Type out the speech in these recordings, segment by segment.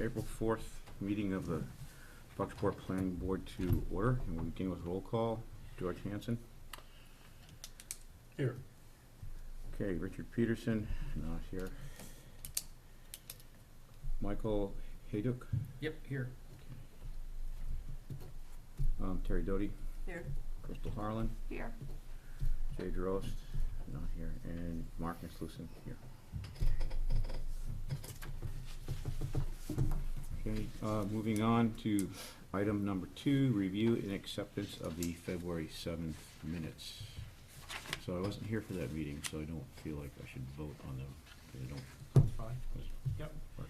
April 4th meeting of the Bucksport Planning Board to order, and we'll begin with roll call. George Hansen. Here. Okay, Richard Peterson, not here. Michael Hayduk. Yep, here. Terry Doty. Here. Crystal Harlan. Here. Jay Drost, not here. And Mark Nislusen, here. Okay, moving on to item number 2, review and acceptance of the February 7th minutes. So I wasn't here for that meeting, so I don't feel like I should vote on them. I don't. That's fine. Yep. Work.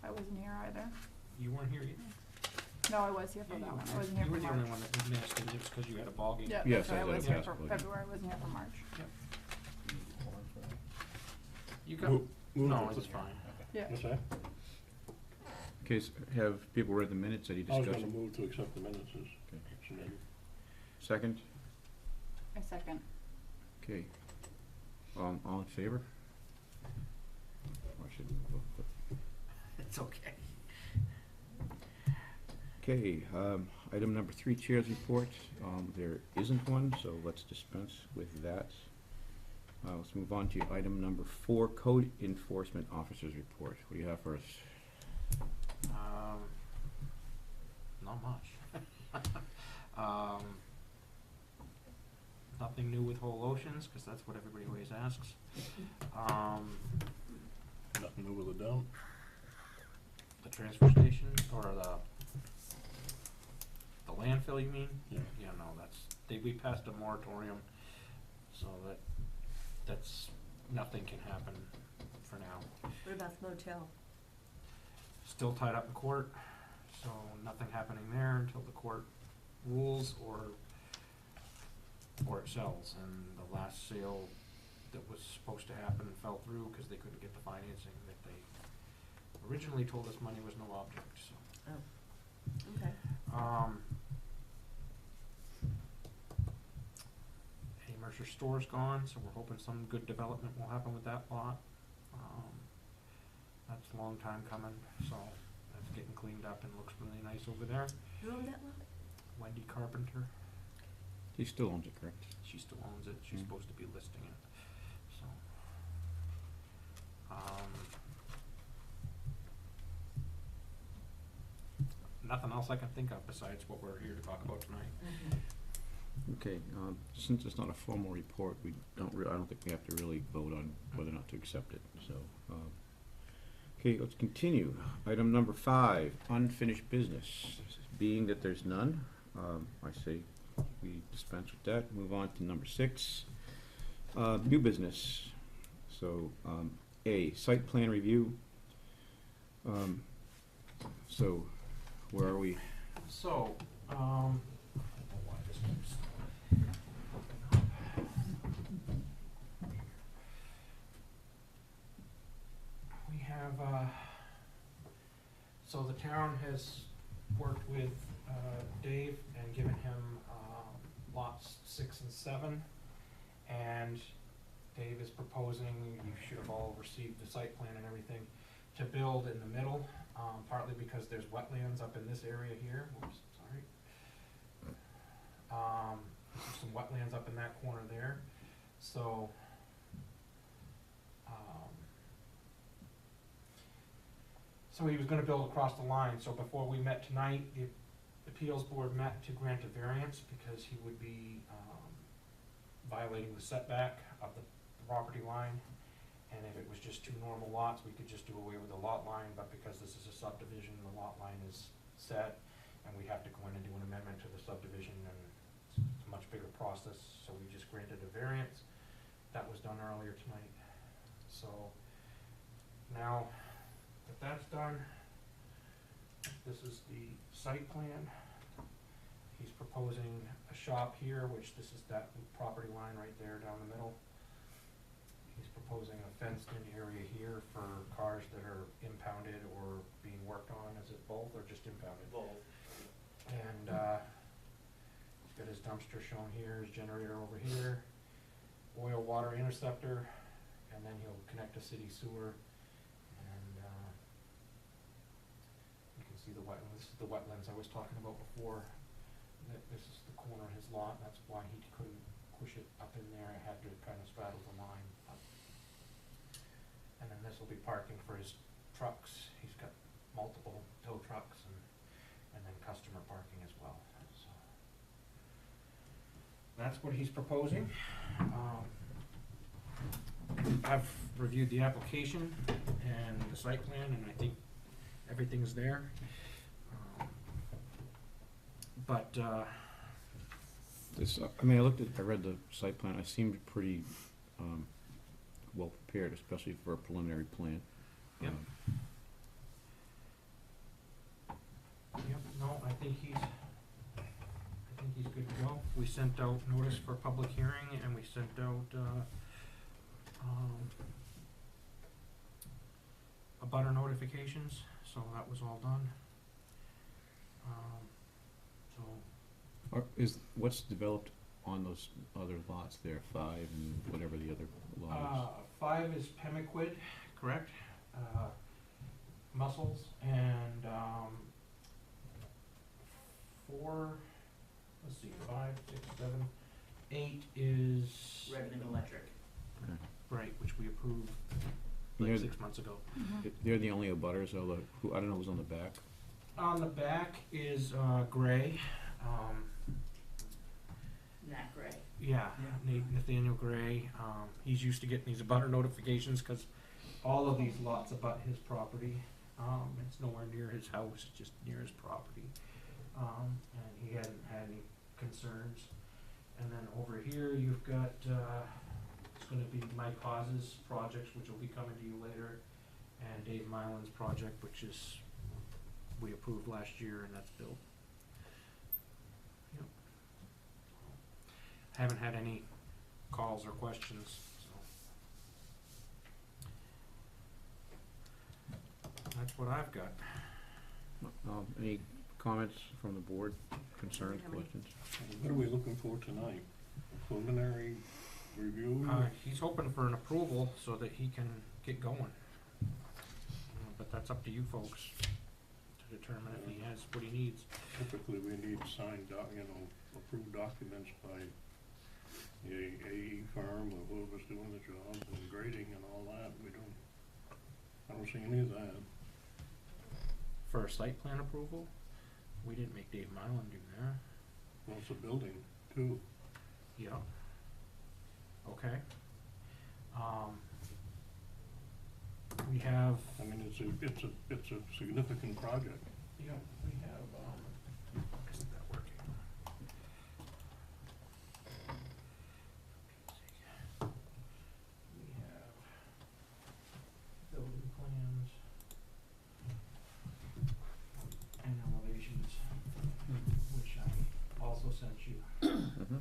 I wasn't here either. You weren't here either? No, I was here for that one. I wasn't here You for were the only March. one that missed, and it was because you had a ball game. Yeah, Yes, that's right. I I was was at a here for basketball game. February. I wasn't here for March. Yep. You got, Move no, it. it's fine. Yeah. What's that? Okay, so have people read the minutes? Any I was discussion? gonna move to accept the minutes as Okay. submitted. Second? I second. Okay. All in favor? Or should we vote? It's okay. Okay, item number 3, Chair's Report. There isn't one, so let's dispense with that. Let's move on to item number 4, Code Enforcement Officer's Report. What do you have for us? Not much. Nothing new with Whole Oceans, because that's what everybody always asks. Nothing new with the dump. The transfer station, or the landfill, you mean? Yeah. Yeah, no, we passed a moratorium, so that's, nothing can happen for now. What about the motel? Still tied up in court, so nothing happening there until the court rules or it sells. And the last sale that was supposed to happen fell through because they couldn't get the financing that they originally told us money was no object, so. Oh. Okay. A Mercer store's gone, so we're hoping some good development will happen with that lot. That's a long time coming, so that's getting cleaned up and looks really nice over there. Who owned that lot? Wendy Carpenter, He still owns it, correct? she still owns it, she's Mm. supposed to be listing it, so. Nothing else I can think of besides what we're here to talk about tonight. Okay, since it's not a formal report, I don't think we have to really vote on whether or not to accept it, so. Okay, let's continue. Item number 5, unfinished business. Being that there's none, I say we dispense with that. Move on to number 6, new business. So, A, site plan review. So, where are we? So, I don't know why this keeps. We have, so the town has worked with, Dave and given him, lots 6 and 7. And Dave is proposing, you should have all received the site plan and everything, to build in the middle, partly because there's wetlands up in this area here. Whoops, sorry. There's some wetlands up in that corner there. So, so he was gonna build across the line. So before we met tonight, the appeals board met to grant a variance because he would be, violating the setback of the property line. And if it was just 2 normal lots, we could just do away with the lot line, but because this is a subdivision, the lot line is set, and we have to go in and do an amendment to the subdivision, and it's a much bigger process, so we just granted a variance. That was done earlier tonight. So, now that that's done, this is the site plan. He's proposing a shop here, which this is that property line right there down the middle. He's proposing a fenced-in area here for cars that are impounded or being worked on. Is it both or just impounded? Both. And he's got his dumpster shown here, his generator over here, oil water interceptor, and then he'll connect to city sewer. And see the wetlands, this is the wetlands I was talking about before. That this is the corner of his lot, that's why he couldn't push it up in there, I had to kind of straddle the line up. And then this will be parking for his trucks, he's got multiple tow trucks and then customer parking as well, so. That's what he's proposing. I've reviewed the application and the site plan, and I think everything's there. But, This, I mean, I read the site plan, I seemed pretty, well prepared, especially for a preliminary plan. Yep. Yep, no, I think he's good to go. We sent out notice for public hearing, and we sent out, abutter notifications, so that was all done. So, What's developed on those other lots there, 5 and whatever the other lot 5 is Pemaquid, correct? Mussels, and, 4, let's see, 5, 6, 7, 8 is. Revenue Electric. is? Okay. Right, which we approved And like they're, 6 months ago. they're the only abutters, although, I don't know who's on the back. On the back is, Gray, Nat Gray. yeah, Nathaniel Gray, he's used to getting these abutter notifications, cause all of these lots abut his property. It's nowhere near his house, it's just near his property. And he hadn't had any concerns. And then over here, you've got, it's gonna be Mike Hawes's projects, which will be coming to you later, and Dave Mylan's project, which is, we approved last year, and that's built. Yep. Haven't had any calls or questions, so. That's what I've got. Any comments from the board, concerns, How many? questions? What are we looking for tonight? A preliminary review? He's hoping for an approval so that he can get going. But that's up to you folks to determine if he has what he needs. Typically, we need signed approved documents by the AE firm or whoever's doing the jobs and grading and all that. I don't see any of that. For a site plan approval, we didn't make Dave Mylan do that. Well, it's a building too. Yeah. Okay. We have. I mean, it's a significant project. Yeah, we have, isn't that working? We have building plans and elevations, which I also sent you. Mm-hmm.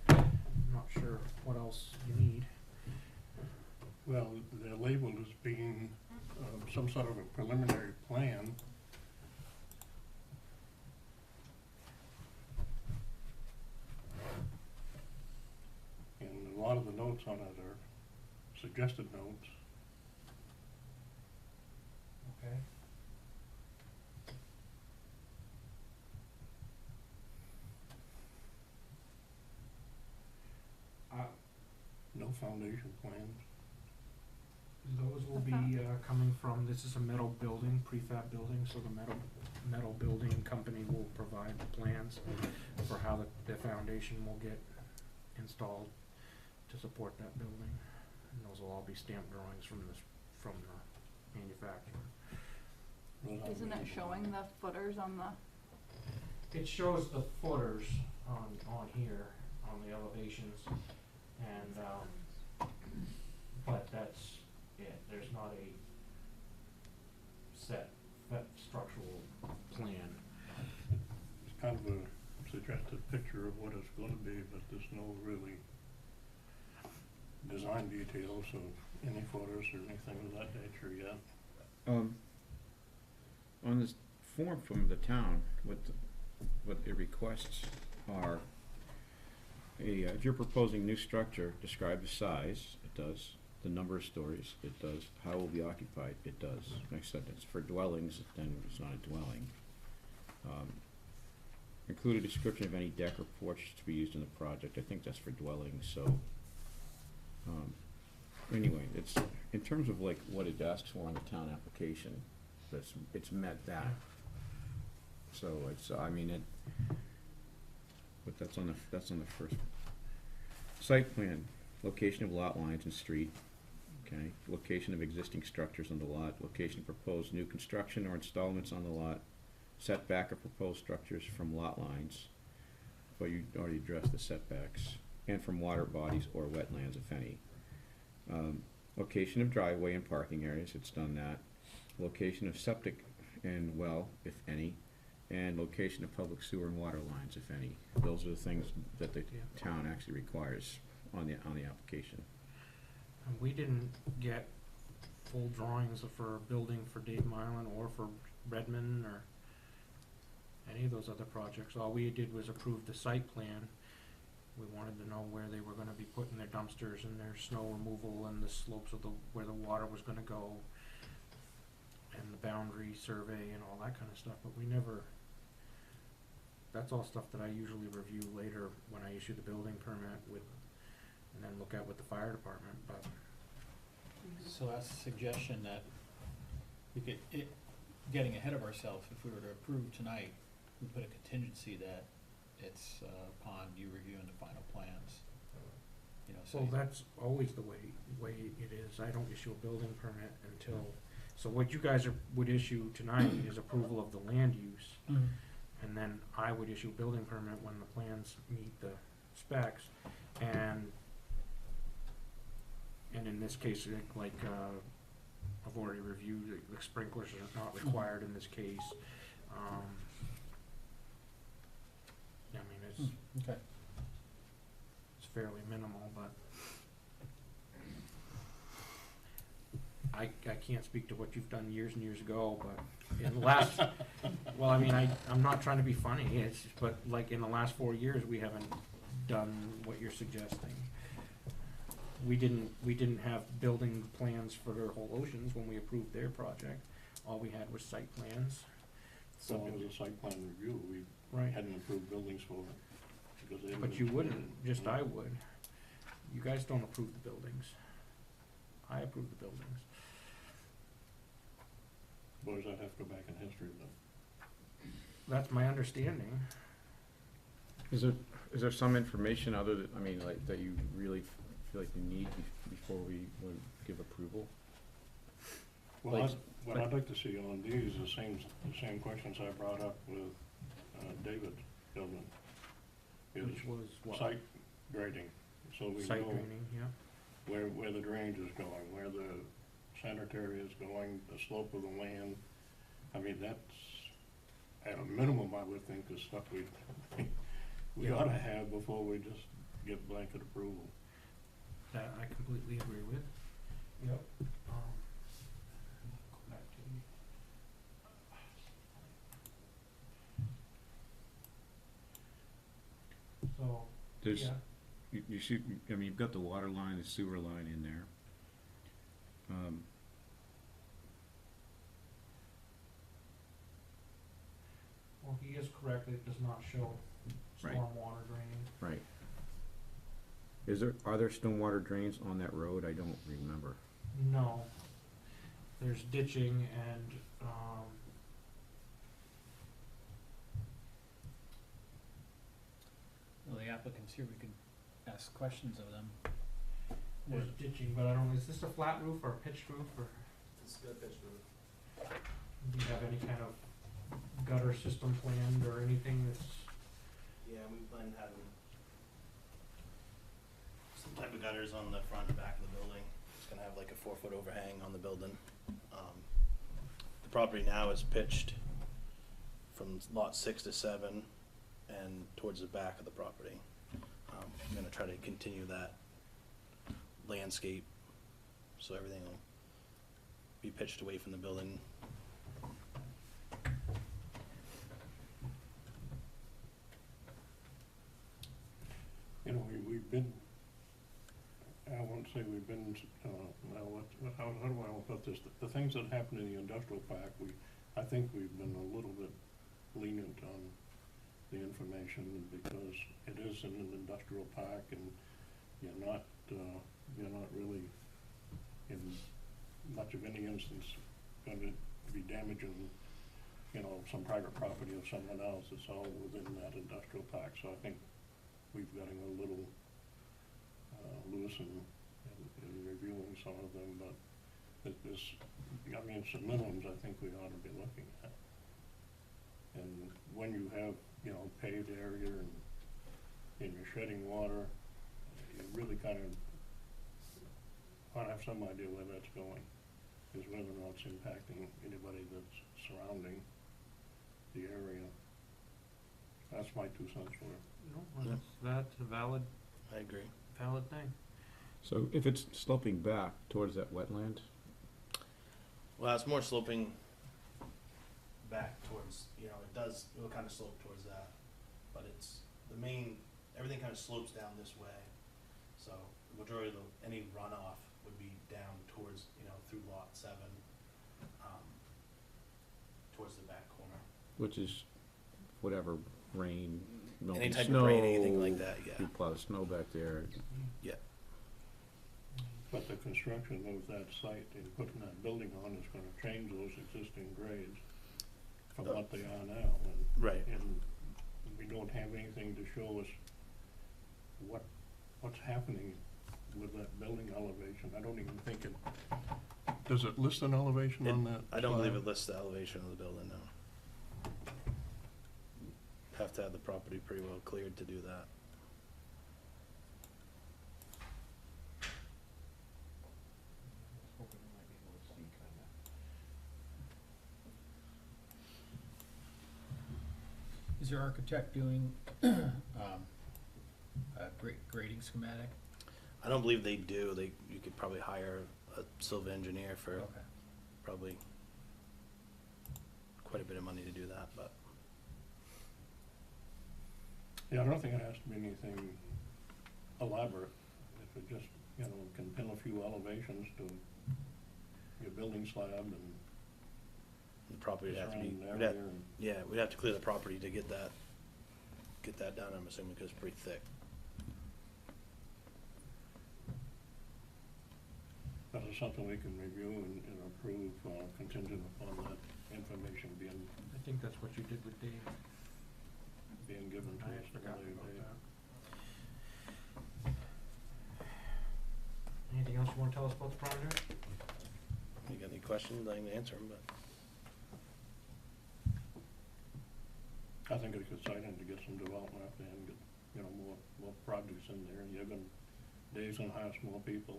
I'm not sure what else you need. Well, they're labeled as being some sort of a preliminary plan. And a lot of the notes on it are suggested notes. Okay. No foundation plans. Those will be coming from, this is a metal building, prefab building, so the metal building company will provide the plans for how the foundation will get installed to support that building. And those will all be stamped drawings from the manufacturer. Isn't it showing the footers on the? It shows the footers on here, on the elevations, and, but that's it, there's not a set structural plan. It's kind of a suggested picture of what it's gonna be, but there's no really design details of any photos or anything of that nature yet. On this form from the town, what it requests are, if you're proposing new structure, describe the size, it does, the number of stories, it does. How it will be occupied, it does. Next sentence, for dwellings, then it's not a dwelling. Include a description of any deck or porch to be used in the project. I think that's for dwellings, so. Anyway, it's, in terms of like what it asks for on the town application, it's met that. So it's, I mean, it, but that's on the first. Site plan, location of lot lines and street, okay, location of existing structures on the lot, location of proposed new construction or installments on the lot, setback of proposed structures from lot lines, well, you already addressed the setbacks, and from water bodies or wetlands, if any. Location of driveway and parking areas, it's done that. Location of septic and well, if any, and location of public sewer and water lines, if any. Those are the things that the town actually requires on the application. And we didn't get full drawings for a building for Dave Mylan or for Redmond or any of those other projects. All we did was approve the site plan. We wanted to know where they were gonna be putting their dumpsters and their snow removal and the slopes of where the water was gonna go, and the boundary survey and all that kind of stuff, but we never, that's all stuff that I usually review later when I issue the building permit with, and then look at with the fire department, but. So that's a suggestion that we could, getting ahead of ourselves, if we were to approve tonight, we put a contingency that it's upon you reviewing the final plans. You know, so. Well, that's always the way it is. I don't issue a building permit until, so what you guys would issue tonight is approval of the land use. Mhm. And then I would issue a building permit when the plans meet the specs. And in this case, like, I've already reviewed, the sprinklers are not required in this case. I mean, Okay. it's fairly minimal, but I can't speak to what you've done years and years ago, but in the last, well, I mean, I'm not trying to be funny, it's, but like in the last 4 years, we haven't done what you're suggesting. We didn't have building plans for Whole Oceans when we approved their project. All we had was site plans. So it was a site plan review, we Right. hadn't approved buildings for it, because they. But you wouldn't, just I would. You guys don't approve the buildings. I approve the buildings. Or does that have to go back in history then? That's my understanding. Is there some information other than, I mean, like, that you really feel like you need before we would give approval? Well, Like- what I'd like to see on these is the same questions I brought up with David Gilman. Is Which was what? site grading, so we Site know draining, yeah. where the drainage is going, where the sanitary is going, the slope of the land. I mean, that's, at a minimum, I would think is stuff we ought to have before we just get blanket approval. That I completely agree with. Yep. Go back to the- So, There's, yeah, you see, I mean, you've got the water line, the sewer line in there. well, he is correct, it does not show Right. stormwater draining. Right. Are there stormwater drains on that road? I don't remember. No. There's ditching and, Well, the applicants here, we could ask questions of them. there's ditching, but I don't, is this a flat roof or a pitched roof, or It's got a pitched roof. do you have any kind of gutter system planned or anything that's, Yeah, we plan on having some type of gutters on the front and back of the building. It's gonna have like a 4-foot overhang on the building. The property now is pitched from lot 6 to 7 and towards the back of the property. I'm gonna try to continue that landscape, so everything will be pitched away from the building. You know, we've been, I won't say we've been, now how do I want to put this? The things that happen in the industrial park, I think we've been a little bit lenient on the information because it is in an industrial park and you're not really in much of any instance going to be damaging, some private property of someone else. It's all within that industrial park. So I think we've gotten a little loose in reviewing some of them, but some minimums I think we ought to be looking at. And when you have, paved area and you're shedding water, you really kind of want to have some idea where that's going, is whether or not it's impacting anybody that's surrounding the area. That's my 2 cents for it. No, that's a valid I agree. thing. So if it's sloping back towards that wetland, Well, it's more sloping back towards, it'll kind of slope towards that, but it's everything kind of slopes down this way. So the majority of any runoff would be down towards, through lot 7, towards the back corner. which is whatever rain, melting Any type snow. of rain, anything like that, yeah. You plow the snow back there. Yeah. But the construction of that site and putting that building on is gonna change those existing grades from what they are now. Right. And we don't have anything to show us what's happening with that building elevation. I don't even think does it list an elevation on that? I don't believe slide? it lists the elevation of the building, no. Have to have the property pretty well cleared to do that. Hoping we might be able to see kinda. Is your architect doing, a grading schematic? I don't believe they do. You could probably hire a civil engineer for Okay. probably quite a bit of money to do that, but Yeah, I don't think it has to be anything elaborate. If it just, can pin a few elevations to your building slab and the property would have to be, surrounding we'd area have, and yeah, we'd have to clear the property to get that done, I'm assuming, because it's pretty thick. that is something we can review and approve contingent upon that information being I think that's what you did with Dave. given to I us. had at a forgotten later about date. that. Anything else you wanna tell us about the project? You got any questions, I can answer them, but I think it's exciting to get some development up there and get, more projects in there. Dave's gonna hire some more people,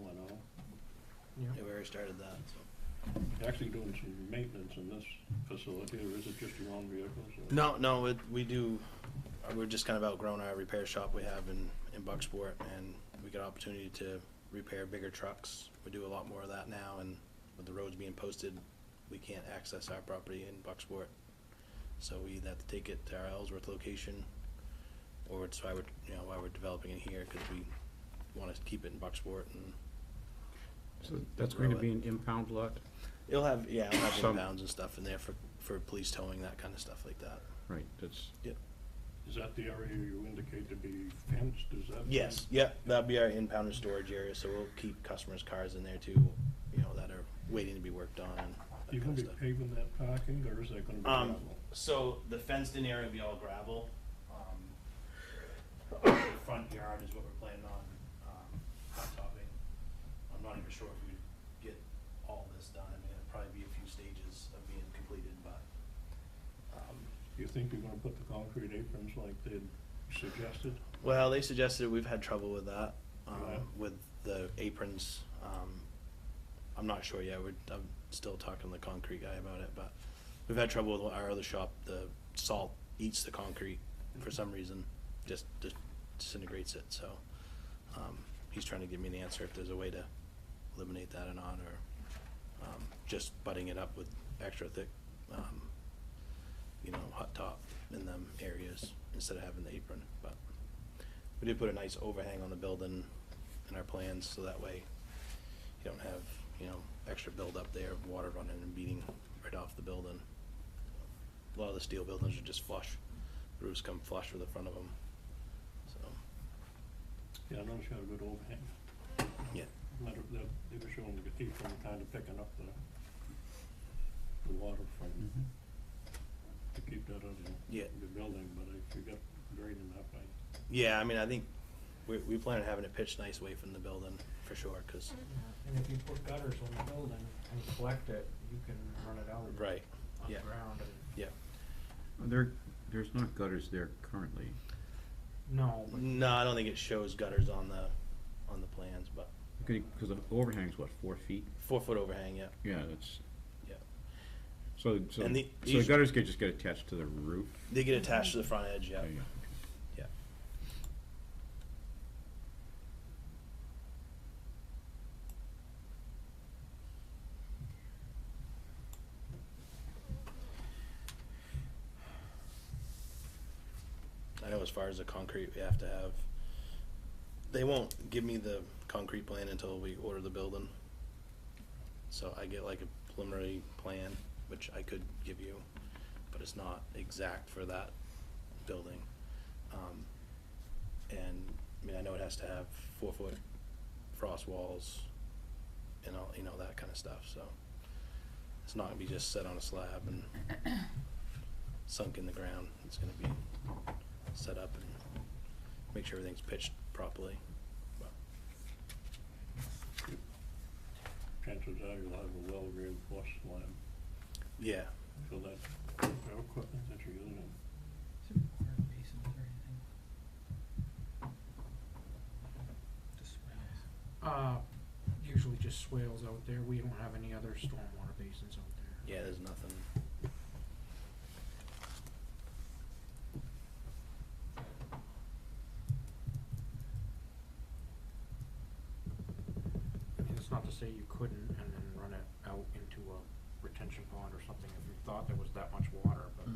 yeah, we already started that, so. You're actually doing some maintenance in this facility, or is it just your own vehicles? Or? No, we do, we're just kind of outgrown our repair shop we have in Bucksport, and we got opportunity to repair bigger trucks. We do a lot more of that now, and with the roads being posted, we can't access our property in Bucksport. So we either have to take it to our Ellsworth location, or it's why we're developing it here, because we want to keep it in Bucksport and. So that's going to grow be it. an impound lot? It'll have Some- impounds and stuff in there for police towing, that kind of stuff like that. Right, that's, Is that the area you indicate to be fenced? Is that? Yes, yeah, that'd be our impound and storage area, so we'll keep customers' cars in there too, that are waiting to be worked on and that You kind gonna of be stuff. paving that parking, or is that gonna be Um, gravel? So the fenced in area will be all gravel. The front yard is what we're planning on, hot topping. I'm not even sure if we'd get all this done. I mean, it'll probably be a few stages of being completed, but, Do you think you're gonna put the concrete aprons like they'd suggested? well, they suggested it. We've had trouble with that, Yeah. with the aprons. I'm not sure yet. I'm still talking to the concrete guy about it, but we've had trouble with our other shop. The salt eats the concrete for some reason, just disintegrates it, so, he's trying to give me an answer if there's a way to eliminate that or not, or, just butting it up with extra thick, hot top in them areas instead of having the apron, but we did put a nice overhang on the building in our plans, so that way don't have, you know, extra buildup there of water running and beating right off the building. A lot of the steel buildings are just flush. The roofs come flush with the front of them, so. Yeah, I noticed you had a good overhang. Yeah. They were showing the people kind of picking up the water from, to keep that out of Yeah. the building, but if you got grading that way. Yeah, I mean, I think we plan on having it pitched nice away from the building, for sure, 'cause, And if you put gutters on the building and collect it, you can run it out right, on yeah. the ground. And There's not gutters there currently. no, but No, I don't think it shows gutters on the plans, but Because the overhang's what, 4 feet? 4-foot overhang, yeah. Yeah, that's. Yeah. So And the these- gutters could just get attached to the roof? They get attached to the front edge, yeah. There you go. Yeah. I know as far as the concrete, we have to have, they won't give me the concrete plan until we order the building. So I get like a preliminary plan, which I could give you, but it's not exact for that building. And, I mean, I know it has to have 4-foot frost walls and all, you know, that kind of stuff, so. It's not gonna be just set on a slab and sunk in the ground. It's gonna be set up and make sure everything's pitched properly. But Chances are you'll have a well reinforced slab yeah, for that, equipment that you're using. Does it require basins or anything? Just swales. usually just swales out there. We don't have any other stormwater basins out there. yeah, there's nothing. I mean, it's not to say you couldn't and then run it out into a retention pond or something if you thought there was that much water, but.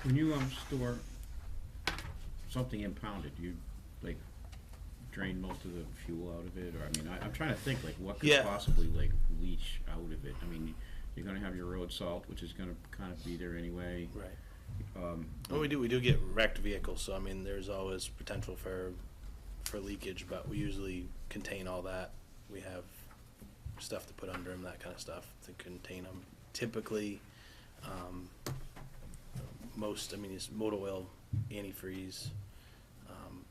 When you store something impounded, you like drain most of the fuel out of it, or I mean, I'm trying to think like what could Yeah. possibly like leach out of it. I mean, you're gonna have your road salt, which is gonna kind of be there anyway. Right. Um, Well, we do get wrecked vehicles, so I mean, there's always potential for leakage, but we usually contain all that. We have stuff to put under them, that kind of stuff to contain them. Typically, most, I mean, it's motor oil, antifreeze.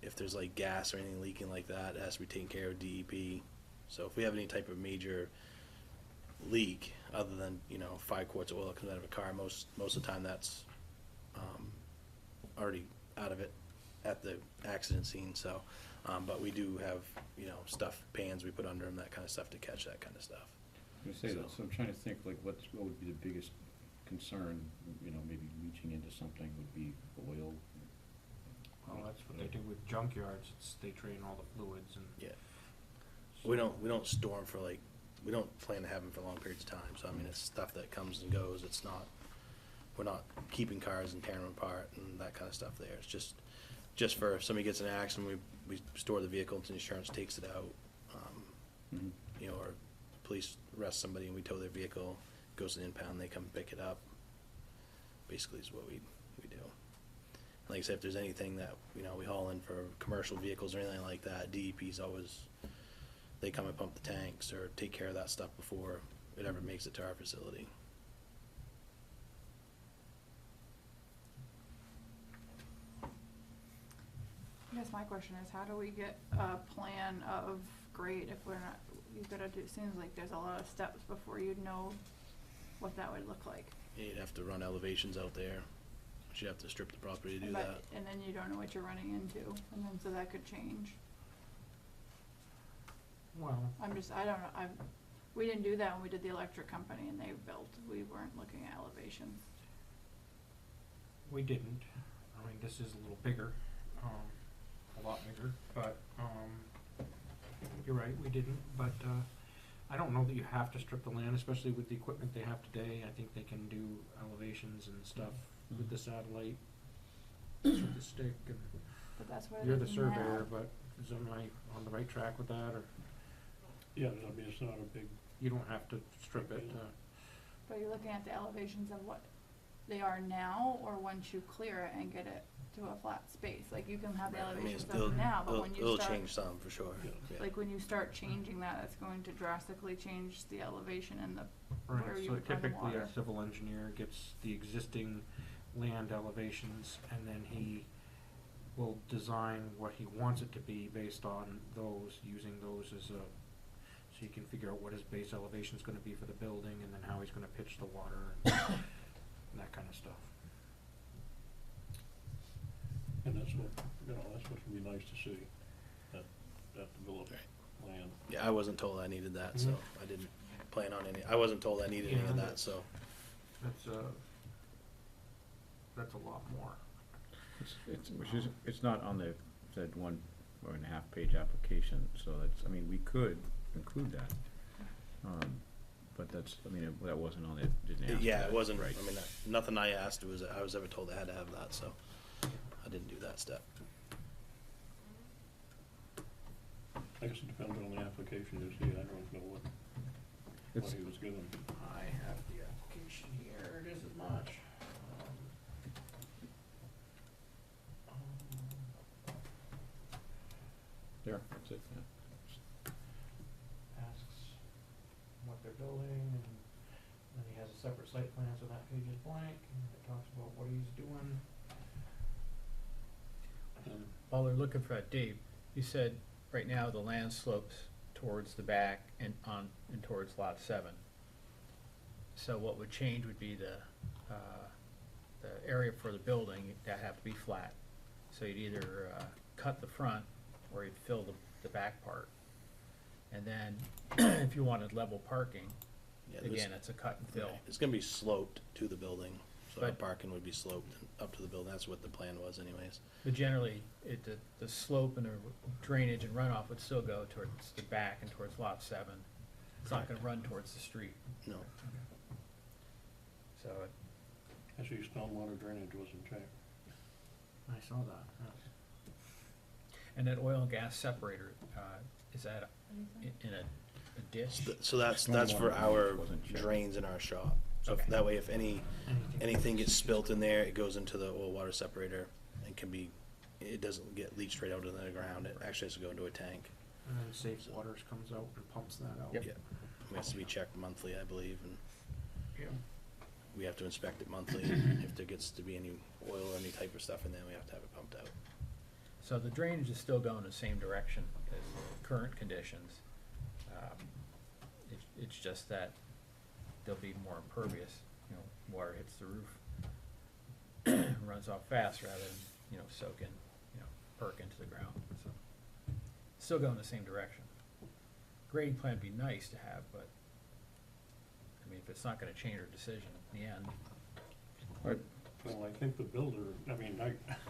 If there's like gas or anything leaking like that, it has to be taken care of DEP. So if we have any type of major leak, other than, you know, 5 quarts of oil that comes out of a car, most of the time that's already out of it at the accident scene, so, but we do have, you know, stuff, pans we put under them, that kind of stuff to catch that kind of stuff. I'm gonna say that, so I'm trying to think like what would be the biggest concern, you know, maybe leaching into something would be oil. Well, that's what they do with junkyards. They drain all the fluids and. Yeah. We don't store them for like, we don't plan to have them for long periods of time, so I mean, it's stuff that comes and goes, it's not, we're not keeping cars and tearing them apart and that kind of stuff there. It's just for if somebody gets in an accident, we store the vehicle until insurance takes it out. Mhm. You know, or police arrest somebody and we tow their vehicle, goes to the impound, they come pick it up. Basically is what we do. Like I said, if there's anything that, you know, we haul in for commercial vehicles or anything like that, DEP's always, they come and pump the tanks or take care of that stuff before it ever makes it to our facility. I guess my question is, how do we get a plan of grade if we're not, you gotta do, it seems like there's a lot of steps before you'd know what that would look like. You'd have to run elevations out there, but you'd have to strip the property to do But- that. And then you don't know what you're running into, and then so that could change. Well, I'm just, I don't know, we didn't do that when we did the electric company and they built, we weren't looking at elevations. we didn't. I mean, this is a little bigger, a lot bigger, but, you're right, we didn't. But, I don't know that you have to strip the land, especially with the equipment they have today. I think they can do elevations and stuff with the satellite, with the stick, and But that's what it you're the is surveyor, now. but am I on the right track with that, or Yeah, I mean, it's not a big, you don't have to strip it? But you're looking at the elevations of what they are now, or once you clear it and get it to a flat space, like you can have the Right, I mean, elevations it'll- of now, but when you It'll start, change some, for sure, Yeah. yeah. like when you start changing that, it's going to drastically change the elevation and the, where Right, you so would find the typically water. a civil engineer gets the existing land elevations, and then he will design what he wants it to be based on those, using those as a, so you can figure out what his base elevation's gonna be for the building, and then how he's gonna pitch the water, and that kinda stuff. and that's what, that's what would be nice to see, that developed land. Yeah, I wasn't told I needed that, so Mhm. I didn't plan on any, I wasn't told I needed any Yeah, of but- that, so. That's a lot more. It's not on the, said 1.5 page application, so that's, I mean, we could include that. But that's, I mean, that wasn't on it, didn't ask for Yeah, that. it wasn't, Right. I mean, nothing I asked was, I was ever told I had to have that, so I didn't do that step. I guess it depends on the application you see, I don't know what It's, he was given. I have the application here, it isn't much. there, that's it, yeah. Asks what they're building, and then he has a separate site plan, so that page is blank, and it talks about what he's doing. While they're looking for that, Dave, you said right now the land slopes towards the back and towards lot 7. So what would change would be the area for the building, that have to be flat. So you'd either cut the front, or you'd fill the back part. And then, if you wanted level parking, Yeah, this- again, it's a cut and fill. Right. It's gonna be sloped to the building, so our But- parking would be sloped up to the building, that's what the plan was anyways. But generally, the slope and the drainage and runoff would still go towards the back and towards lot 7. It's not gonna run towards the street, No, so it I see stormwater drainage wasn't checked. I saw that, yeah. And that oil and gas separator, is that in a ditch? so that's for Stormwater our wasn't checked. drains in our shop. So Okay. that way, if anything gets spilt in there, it goes into the oil water separator and it doesn't get leached right out into the ground, it actually has to go into a tank. And then Safe Waters comes out and pumps that out. Yep. Yeah. It has to be checked monthly, I believe, and Yeah. we have to inspect it monthly. If there gets to be any oil or any type of stuff in there, we have to have it pumped out. So the drainage is still going the same direction as current conditions. It's just that they'll be more impervious, water hits the roof, runs off fast rather than, soak in, perk into the ground, so. Still going the same direction. Grading plan would be nice to have, but, I mean, if it's not gonna change our decision in the end. Well, I think the builder, I mean,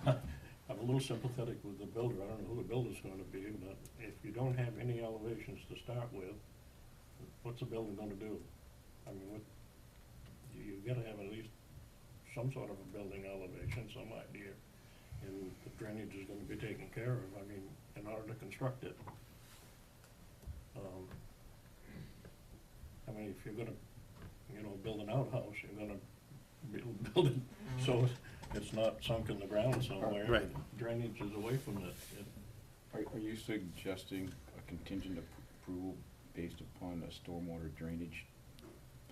I'm a little sympathetic with the builder, I don't know who the builder's gonna be, but if you don't have any elevations to start with, what's the builder gonna do? I mean, you gotta have at least some sort of a building elevation, some idea, and the drainage is gonna be taken care of, I mean, in order to construct it. I mean, if you're gonna, build an outhouse, you're gonna build it so it's not sunk in the ground somewhere. Right. Drainage is away from it. Are you suggesting a contingent approval based upon a stormwater drainage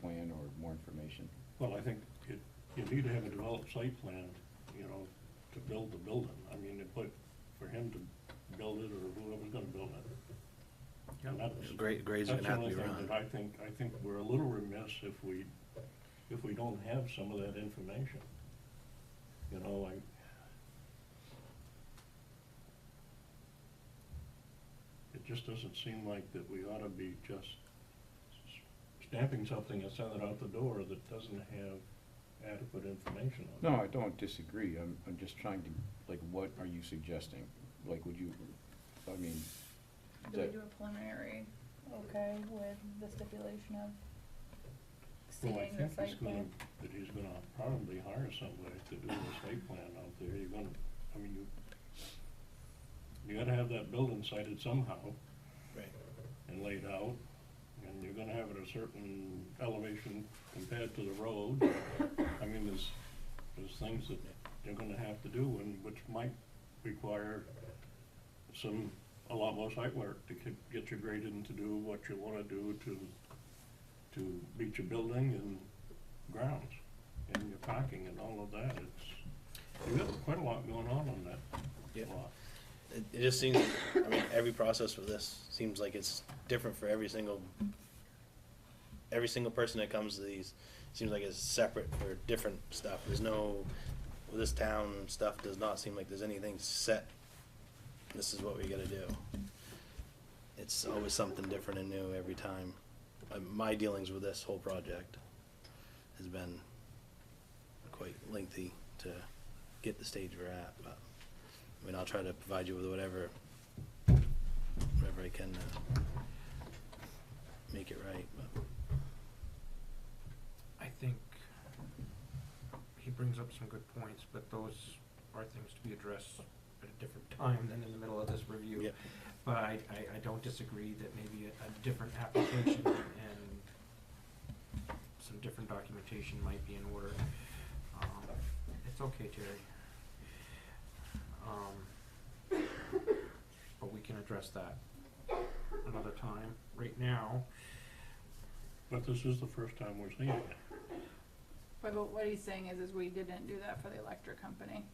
plan or more information? Well, I think you need to have a developed site plan, to build the building. I mean, for him to build it or whoever's gonna build it. And that's- Grades are That's gonna the have to only be thing run. that I think we're a little remiss if we don't have some of that information. It just doesn't seem like that we ought to be just stamping something and sending it out the door that doesn't have adequate information on it. No, I don't disagree, I'm just trying to, like, what are you suggesting? Like, would you, I mean, Do we that, do a preliminary okay with the stipulation of Well, I seeing the think site plan? that he's gonna probably hire somebody to do the site plan out there. You're gonna, I mean, you gotta have that building sited somehow Right. and laid out, and you're gonna have it a certain elevation compared to the road. I mean, there's things that you're gonna have to do, and which might require a lot more site work to get you graded and to do what you wanna do to meet your building and grounds and your parking and all of that. You've got quite a lot going on that Yeah. lot. It just seems, I mean, every process for this seems like it's different for every single person that comes to these. Seems like it's separate for different stuff. There's no, with this town stuff does not seem like there's anything set. This is what we gotta do. It's always something different and new every time. My dealings with this whole project has been quite lengthy to get the stage we're at, but, I mean, I'll try to provide you with whatever I can to make it right, but. I think he brings up some good points, but those are things to be addressed at a different time than in the middle of this review. Yep. But I don't disagree that maybe a different application and some different documentation might be in order. It's okay, Terry. But we can address that another time. Right now, But this is the first time we're seeing it. But what he's saying is we didn't do that for the electric company,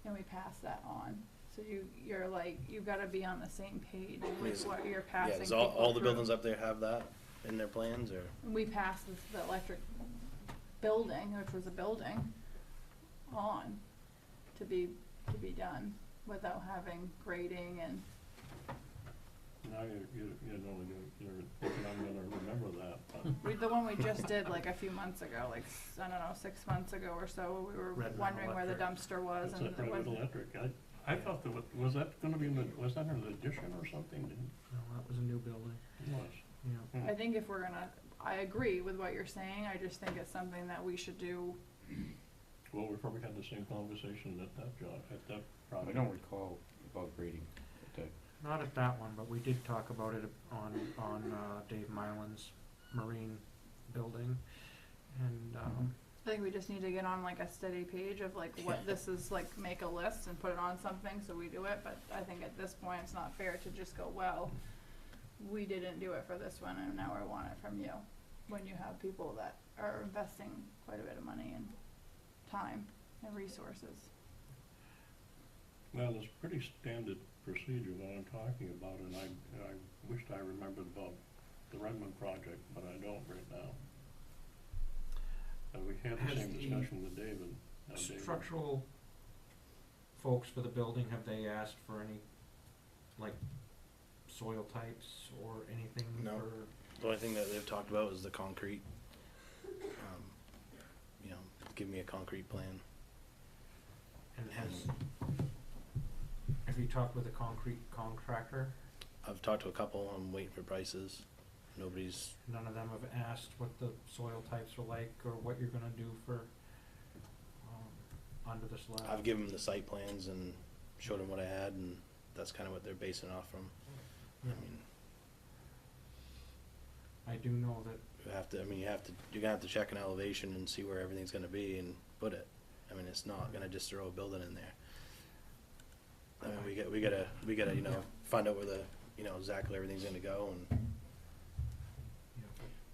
and we passed that on. So you're like, you've gotta be on the same page with Is- what you're Yeah, passing does people all the through. buildings up there have that in their plans, or? We passed the electric building, which was a building, on to be done without having grading and, Now you're thinking I'm gonna remember that, but the one we just did like a few months ago, like, I don't know, 6 months ago or so, we were Red Mountain wondering where the Electric. dumpster was it's and that there private wasn't. electric. I thought was that gonna be was that an addition or something? that was a new building, It was. yeah. Hmm. I think if we're gonna, I agree with what you're saying, I just think it's something that we should do. Well, we probably had the same conversation at that job, at that I project. don't recall about grading at that. Not at that one, but we did talk about it on Dave Mylan's marine building, and, I think we just need to get on like a steady page of like what this is, like make a list and put it on something so we do it, but I think at this point it's not fair to just go, well, we didn't do it for this one and now I want it from you, when you have people that are investing quite a bit of money and time and resources. Well, it's pretty standard procedure what I'm talking about, and I wished I remembered about the Redmond project, but I don't right now. And we had the Has same the discussion with David. David. structural folks for the building, have they asked for any, like, soil types or anything No. for? The only thing that they've talked about is the concrete. You know, give me a concrete plan. And have you talked with a concrete contractor? I've talked to a couple, I'm waiting for prices. Nobody's, None of them have asked what the soil types were like or what you're gonna do for, under the slab? I've given them the site plans and showed them what I had, and that's kinda what they're basing off from. I Yeah. mean, I do know that, you're gonna have to check an elevation and see where everything's gonna be and put it. I mean, it's not gonna just throw a building in there. I mean, we gotta, you know, find out where exactly everything's gonna go, and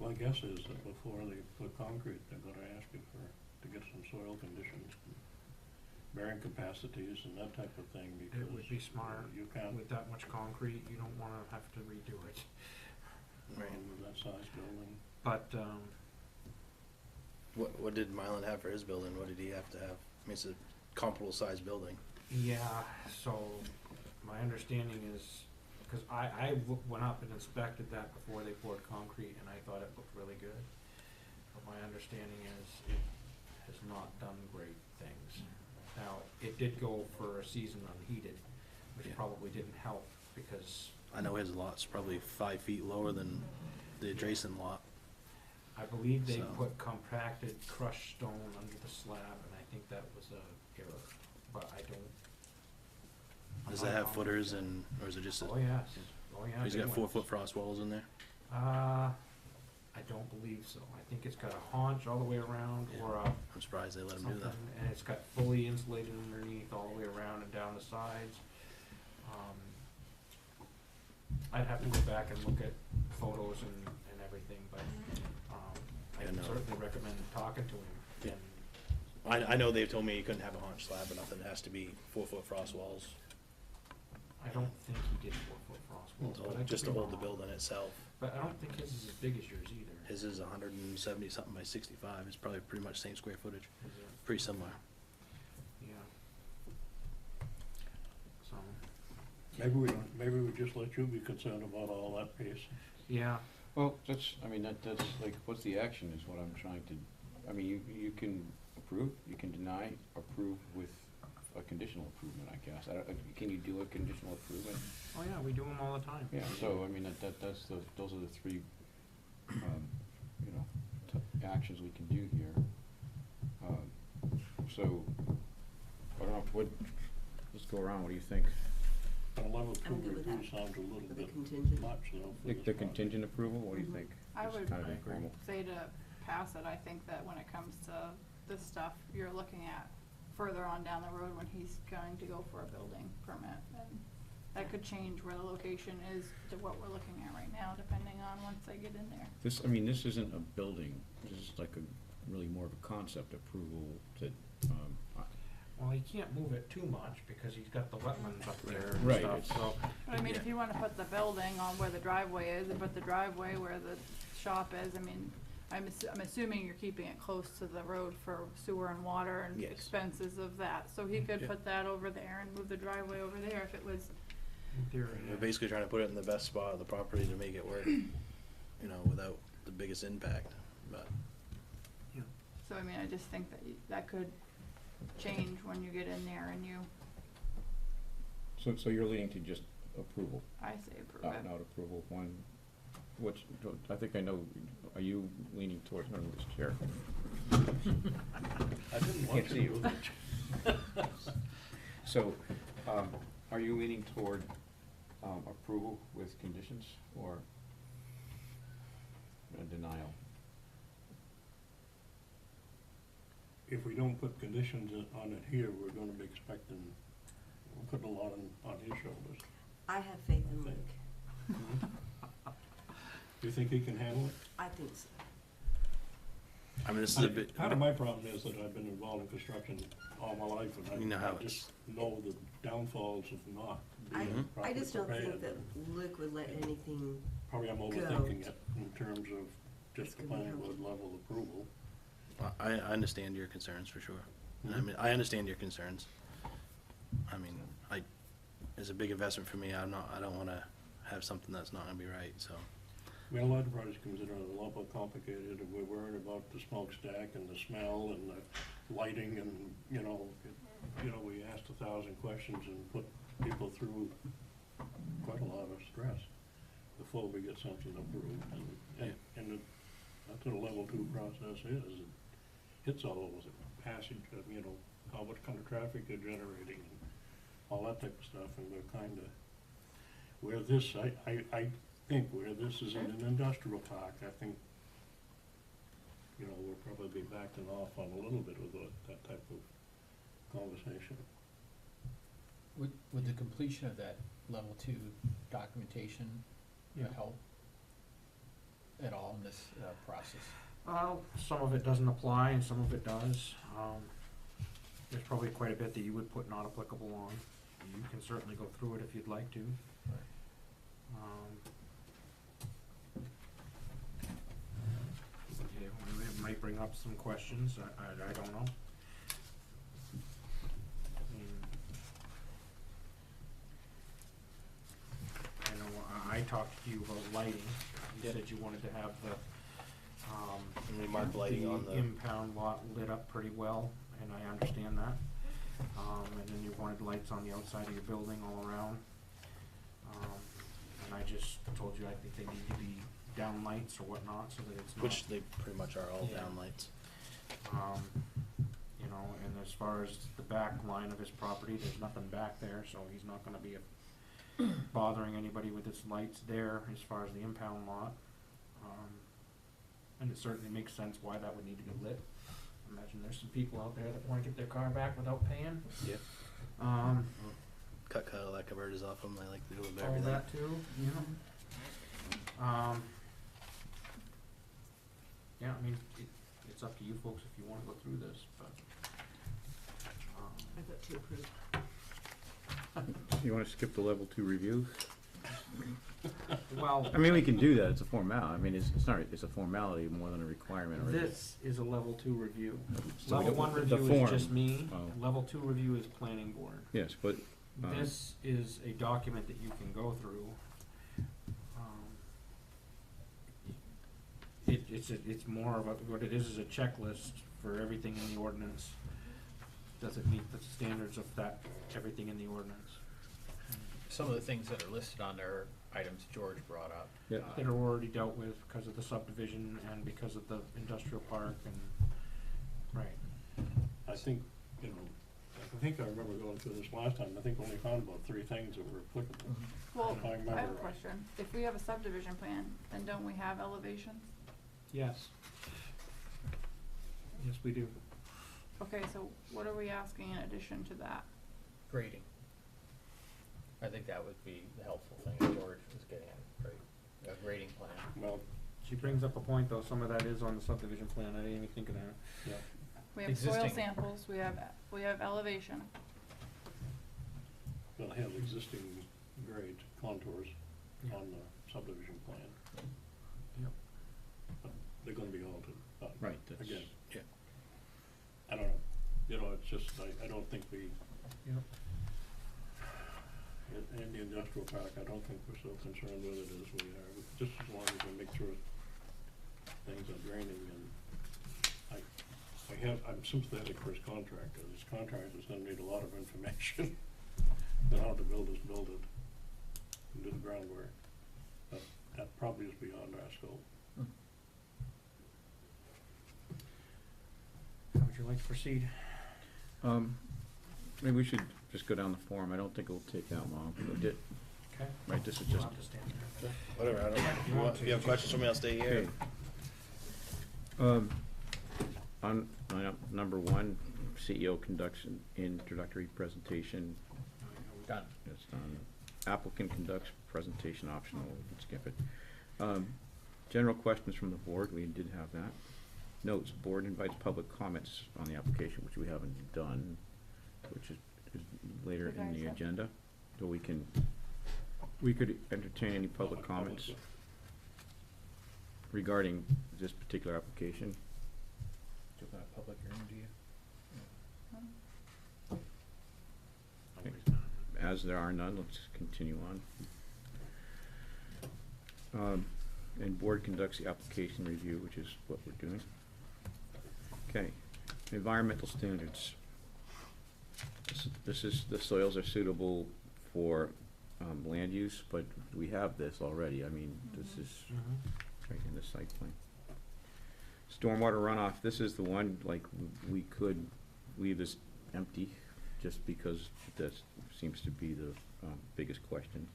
My guess is that before they put concrete, they're gonna ask you to get some soil conditions, bearing capacities and that type of thing, because it would be smart, you can't, with that much concrete, you don't wanna have to redo it. with that size building. But, what did Mylan have for his building? What did he have to have? I mean, it's a comparable sized building. yeah, so my understanding is, cause I went up and inspected that before they poured concrete and I thought it looked really good. But my understanding is it has not done great things. Now, it did go for a season unheated, which Yeah. probably didn't help because I know his lot's probably 5 feet lower than the adjacent lot. I believe they So- put compacted crushed stone under the slab, and I think that was a error, but I don't. I'm Does not it have confident footers yet. and, or is it just, Oh, yes, oh, yeah. he's big got ones. 4-foot frost walls in there? I don't believe so. I think it's got a haunch all the way around, or a I'm surprised they let him do something, that. and it's got fully insulated underneath all the way around and down the sides. I'd have to go back and look at photos and everything, but, I Yeah, can no. certainly recommend talking to him. Yeah. And I know they've told me you couldn't have a haunch slab or nothing, it has to be 4-foot frost walls, I don't think he did 4-foot frost walls, but I could just be to hold the wrong. building itself. But I don't think his is as big as yours either. His is 170 something by 65, it's probably pretty much same square footage, Is it? pretty similar. Yeah. So, Maybe we just let you be concerned about all that piece. yeah, Well, that's, I mean, that's like, what's the action is what I'm trying to, I mean, you can approve, you can deny, approve with a conditional improvement, I guess. Can you do a conditional improvement? oh yeah, we do them all the time. Yeah, so, I mean, that's the, those are the three, you know, actions we can do here. So, I don't know, let's go around, what do you think? A level two I'm good with review that. sounds a little For the bit contingent. much, though. for The this the project. contingent approval, what do you Mhm. think? I Just would kind of I agree. informal. say to pass it. I think that when it comes to this stuff, you're looking at further on down the road when he's going to go for a building permit. And that could change where the location is to what we're looking at right now, depending on once they get in there. This, I mean, this isn't a building, this is like a, really more of a concept approval that, Well, he can't move it too much because he's got the wetlands up there and Right, stuff, it's- so. But I mean, if you wanna put the building on where the driveway is, and put the driveway where the shop is, I mean, I'm assuming you're keeping it close to the road for sewer and water and Yes. expenses of that. So he could Yeah. put that over there and move the driveway over there if it was, In theory, We're yeah. basically trying to put it in the best spot of the property to make it work, you know, without the biggest impact, but. so I mean, I just think that that could change when you get in there and you, so you're leaning to just approval, I say approve not, it. not approval, one, which, I think I know, are you leaning towards, no, this chair? I didn't want Can't to see do you. that. So, are you leaning toward, approval with conditions, or a denial? If we don't put conditions on it here, we're gonna be expecting, we're putting a lot on his shoulders. I have faith in Luke. Do you think he can handle it? I think so. I mean, this is a bit. Part of my problem is that I've been involved in construction all my life, and You know how I just know the downfalls of not I, being Mhm. I properly just don't think prepared. that Luke would let anything, Probably I'm go. overthinking it in terms of just the It's gonna be planning hard. board level approval. I understand your concerns for sure. And I Mhm. mean, I understand your concerns. I mean, it's a big investment for me. I don't wanna have something that's not gonna be right, so. I mean, a lot of projects consider it a lot more complicated, and we're worried about the smokestack and the smell and the lighting and, we asked 1,000 questions and put people through quite a lot of stress before we get something approved. That's what a level two process is. It hits all over the passage of, how much kind of traffic they're generating and all that type of stuff, and we're kinda, where this, I think where this is in an industrial park, I think, we'll probably be backing off on a little bit of that type of conversation. Would the completion of that level 2 documentation help at all in this process? Well, some of it doesn't apply and some of it does. There's probably quite a bit that you would put not applicable on. You can certainly go through it if you'd like to. It might bring up some questions, I don't know. I know, I talked to you about lighting. You Yep. said you wanted to have the, And we mark lighting on the. impound lot lit up pretty well, and I understand that. And then you wanted lights on the outside of your building all around. I you, I think they need to be down lights or whatnot, so that it's not. Which they pretty much are all Yeah. downlights. You know, and as far as the back line of his property, there's nothing back there, so he's not gonna be bothering anybody with his lights there as far as the impound lot. And it certainly makes sense why that would need to get lit. Imagine there's some people out there that wanna get their car back without paying. Yep. Um, Cut Cadillac converters off them, I like to do with all everything. that too, yeah, I mean, it's up to you folks if you wanna go through this, but, I vote to approve. You wanna skip the level 2 review? well, I mean, we can do that, it's a formality, I mean, it's not, it's a formality more than a requirement, or this is a level 2 review. So Level the- 1 the review is form. just me, Oh. level 2 review is planning board. Yes, but, This is a document that you can go through. It's more of a, what it is a checklist for everything in the ordinance. Does it meet the standards of that, everything in the ordinance? Some of the things that are listed on there are items George brought up. yeah, That are already dealt with because of the subdivision and because of the industrial park and, right. I think, you know, I think I remember going through this last time, I think we only found about 3 things that were applicable. Well, If I I have a remember right. question. If we have a subdivision plan, then don't we have elevations? Yes. Yes, we do. Okay, so what are we asking in addition to that? Grading. I think that would be the helpful thing that George was getting at, right? A grading plan. Well, She brings up a point though, some of that is on the subdivision plan, I didn't even think of that. yeah, We have soil Existing. samples, we have elevation. they'll have existing grade contours Yeah. on the subdivision plan. Yep. But they're gonna be altered, but right, that's, again, Yeah. I don't know, you know, it's just, I don't think we, Yep. in the industrial park, I don't think we're so concerned with it as we are, just as long as we make sure things are draining and I'm sympathetic for his contractor, his contractor's gonna need a lot of information on how the builders build it and do the groundwork, but that probably is beyond our scope. How would you like to proceed? maybe we should just go down the form, I don't think it'll take that long, Okay. right, this is You'll just, have to stand there. Whatever, I don't, if you have questions for me, I'll stay here. okay. On, number 1, CEO conducts an introductory presentation, Done. it's done. Applicant conducts presentation optional, we can skip it. General questions from the board, we did have that. Notes, board invites public comments on the application, which we haven't done, which is later Okay, in the so- agenda. So we could entertain any public comments regarding this particular application. Do you want a public hearing, do you? Nobody's done it. As there are none, let's continue on. And board conducts the application review, which is what we're doing. Okay, environmental standards. This is, the soils are suitable for, land use, but we have this already, I mean, this is right in the site plan. Stormwater runoff, this is the one, like, we could leave this empty, just because that seems to be the, biggest question.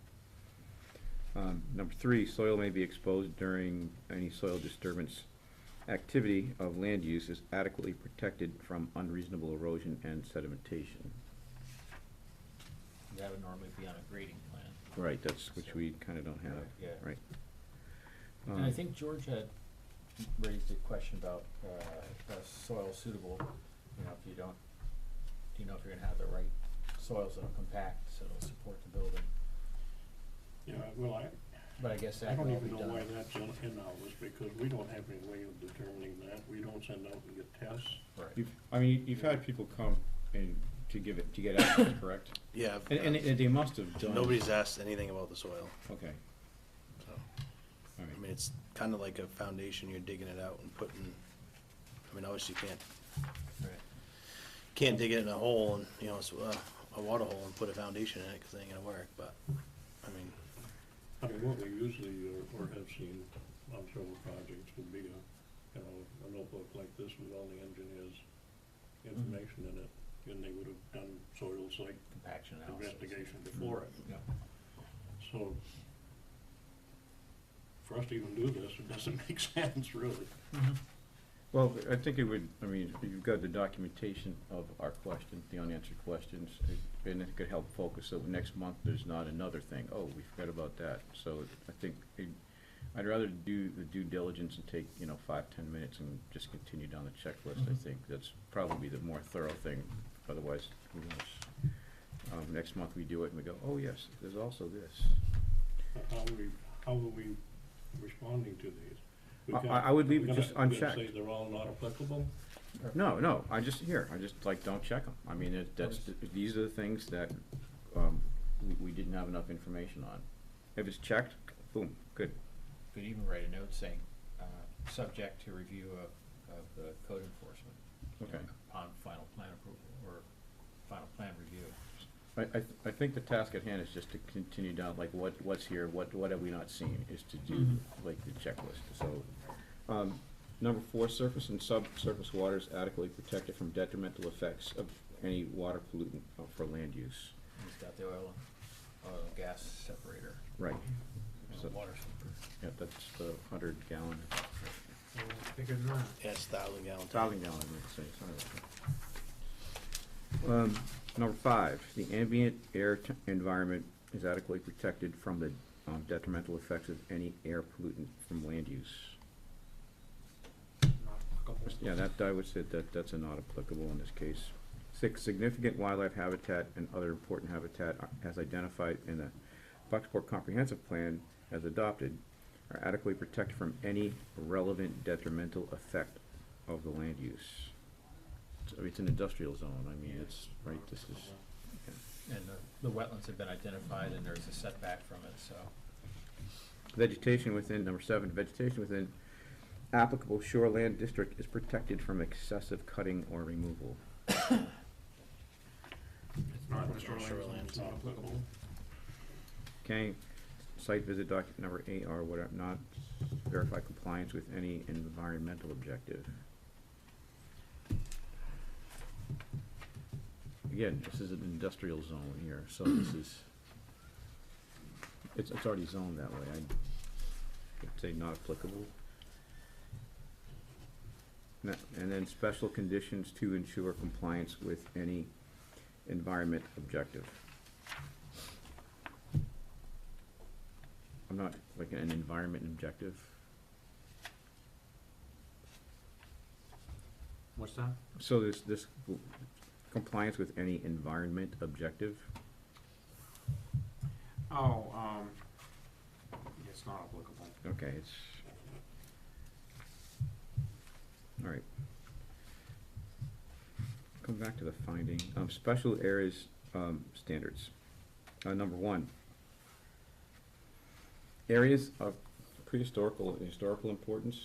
Number 3, soil may be exposed during any soil disturbance activity of land use is adequately protected from unreasonable erosion and sedimentation. That would normally be on a grading plan. Right, that's, which we kinda don't have, Yeah. right. And I think George had raised a question about, soil suitable, you know, if you don't, do you know if you're gonna have the right soils that'll compact, so it'll support the building? Yeah, well, But I guess I that don't will be even know why done. that's in ours, because we don't have any way of determining that, we don't send out and get tests. Right. You've had people come and to get access, correct? Yeah, And they must have done. nobody's asked anything about the soil, Okay, so, all I right. mean, it's kinda like a foundation, you're digging it out and putting, I mean, obviously you Right. can't dig it in a hole and, you know, it's a water hole and put a foundation in it, cause it ain't gonna work, but, I mean, I mean, what we usually or have seen on several projects would be a notebook like this with all the engineers' information in it, and they would have done soil site Compaction analysis. investigation before it. Yeah. So, for us to even do this, it doesn't make sense, really. Well, I think it would, I mean, you've got the documentation of our questions, the unanswered questions, and it could help focus, so next month there's not another thing, oh, we forgot about that. So I think I'd rather do the due diligence and take, 5-10 minutes and just continue down the checklist. I think that's probably the more thorough thing, otherwise, who knows? Next month we do it and we go, oh, yes, there's also this. How are we responding to these? We I would leave it we're just gonna- we're gonna unchecked. say they're all not applicable? No, I just like, don't check them. I mean, these are the things that, we didn't have enough information on. If it's checked, boom, good. Could even write a note saying, subject to review of the code enforcement. Okay. Upon final plan approval or final plan review. I think the task at hand is just to continue down, like, what's here, what have we not seen, is to do, like, the checklist, so. Number 4, surface and subsurface waters adequately protected from detrimental effects of any water pollutant for land use. He's got the oil and gas separator. Right. So, Water sweeper. yeah, that's the 100-gallon, So bigger than that. Yeah, it's 1,000-gallon tank. 1,000-gallon, I meant to say, sorry about that. Number 5, the ambient air environment is adequately protected from the detrimental effects of any air pollutant from land use. Not applicable. Yeah, that, I would say that's not applicable in this case. 6, significant wildlife habitat and other important habitat as identified in the Bucksport Comprehensive Plan as adopted are adequately protected from any relevant detrimental effect of the land use. It's an industrial zone, I mean, it's, right, this is, And the wetlands have been identified and there's a setback from it, so. vegetation within, number 7, vegetation within applicable shoreland district is protected from excessive cutting or removal. It's not in the shoreline, zone, Shoreline. it's not applicable. Okay, site visit document number 8 or whatever, not verify compliance with any environmental objective. Again, this is an industrial zone here, so this is, it's already zoned that way, I'd say not applicable. And then special conditions to ensure compliance with any environment objective. I'm not, like, an environment objective. What's that? So this compliance with any environment objective? Oh, it's not applicable. Okay, it's, all right. Come back to the finding, special areas, standards. Number 1, areas of prehistorical and historical importance.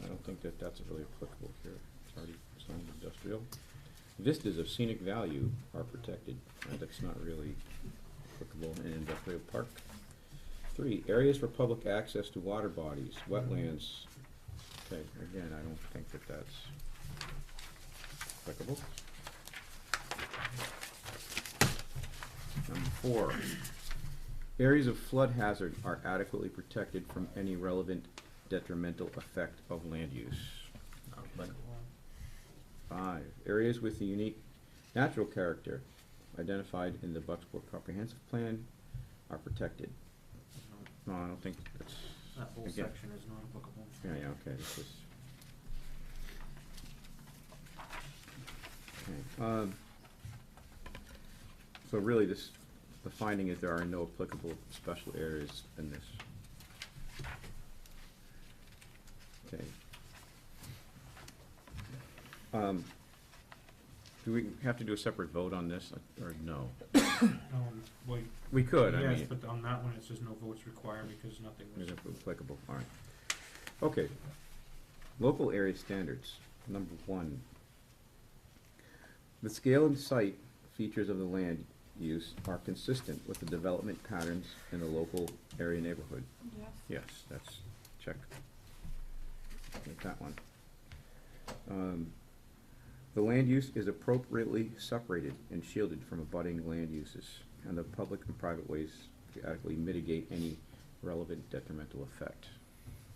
I don't think that's really applicable here, it's already zoned industrial. Vistas of scenic value are protected, that's not really applicable in an industrial park. 3, areas for public access to water bodies, wetlands. Okay, again, I don't think that's applicable. Number 4, areas of flood hazard are adequately protected from any relevant detrimental effect of land use. Not applicable. 5, areas with a unique natural character identified in the Bucksport Comprehensive Plan are protected. No, I don't think that's, That whole Again. section is not applicable. yeah, okay, this is. Okay, so really this, the finding is there are no applicable special areas in this. Okay. Do we have to do a separate vote on this, or no? Well, We could, I yes, mean, but on that one, it says no votes required because nothing was. is it applicable, all right. Okay, local area standards, number 1. The scale and site features of the land use are consistent with the development patterns in the local area neighborhood. Yes. Yes, that's check. Get that one. The land use is appropriately separated and shielded from abutting land uses, and the public and private ways to adequately mitigate any relevant detrimental effect.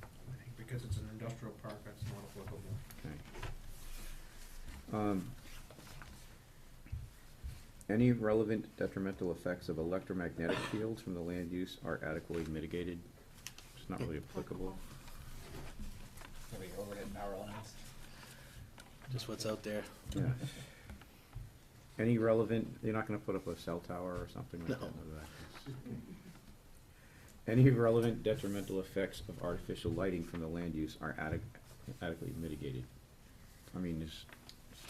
I think because it's an industrial park, that's not applicable. Okay. Any relevant detrimental effects of electromagnetic fields from the land use are adequately mitigated. It's not really applicable. Maybe overhead power lines. Just what's out there. Yeah. Any relevant, you're not gonna put up a cell tower or something like that? No. none of that. Okay. Any relevant detrimental effects of artificial lighting from the land use are adequately mitigated. I mean, there's,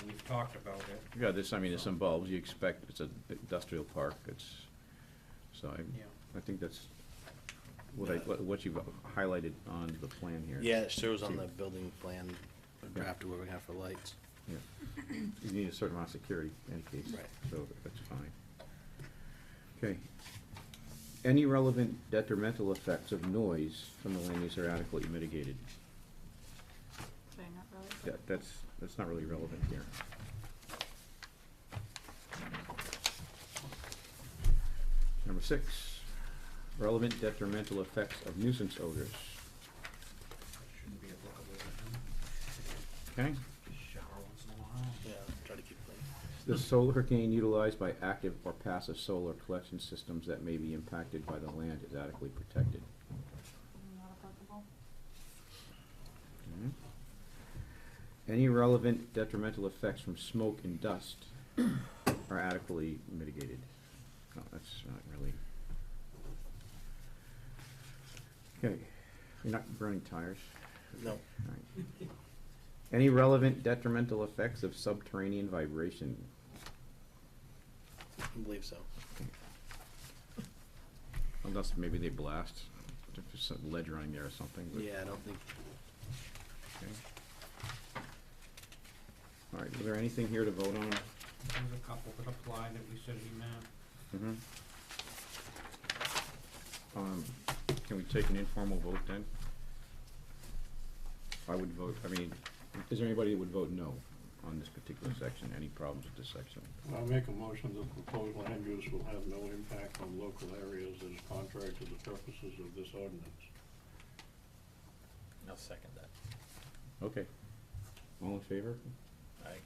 We've talked about it. yeah, this, I mean, there's some bulbs, you expect, it's an industrial park, it's, so Yeah. I think that's what you've highlighted on the plan here. Yeah, it shows on the building plan, the draft of what we have for lights. Yeah. You need a certain amount of security in any case. Right. So that's fine. Okay. Any relevant detrimental effects of noise from the land use are adequately mitigated. Okay, not really. That's not really relevant here. Number 6, relevant detrimental effects of nuisance odors. Shouldn't be applicable to Okay? him. Shower once in a while. Yeah, try to keep it clean. The solar gain utilized by active or passive solar collection systems that may be impacted by the land is adequately protected. Not applicable. Okay. Any relevant detrimental effects from smoke and dust are adequately mitigated. No, that's not really. Okay, you're not burning tires? No. Alright. Any relevant detrimental effects of subterranean vibration? I believe so. Unless maybe they blast, if there's some ledge running there or something, but. Yeah, I don't think, Okay. All right, is there anything here to vote on? There's a couple that apply that we said he meant. Can we take an informal vote then? I would vote, I mean, is there anybody that would vote no on this particular section? Any problems with this section? I'll make a motion that proposed land use will have no impact on local areas as contrary to the purposes of this ordinance. I'll second that. Okay. All in favor? Aye.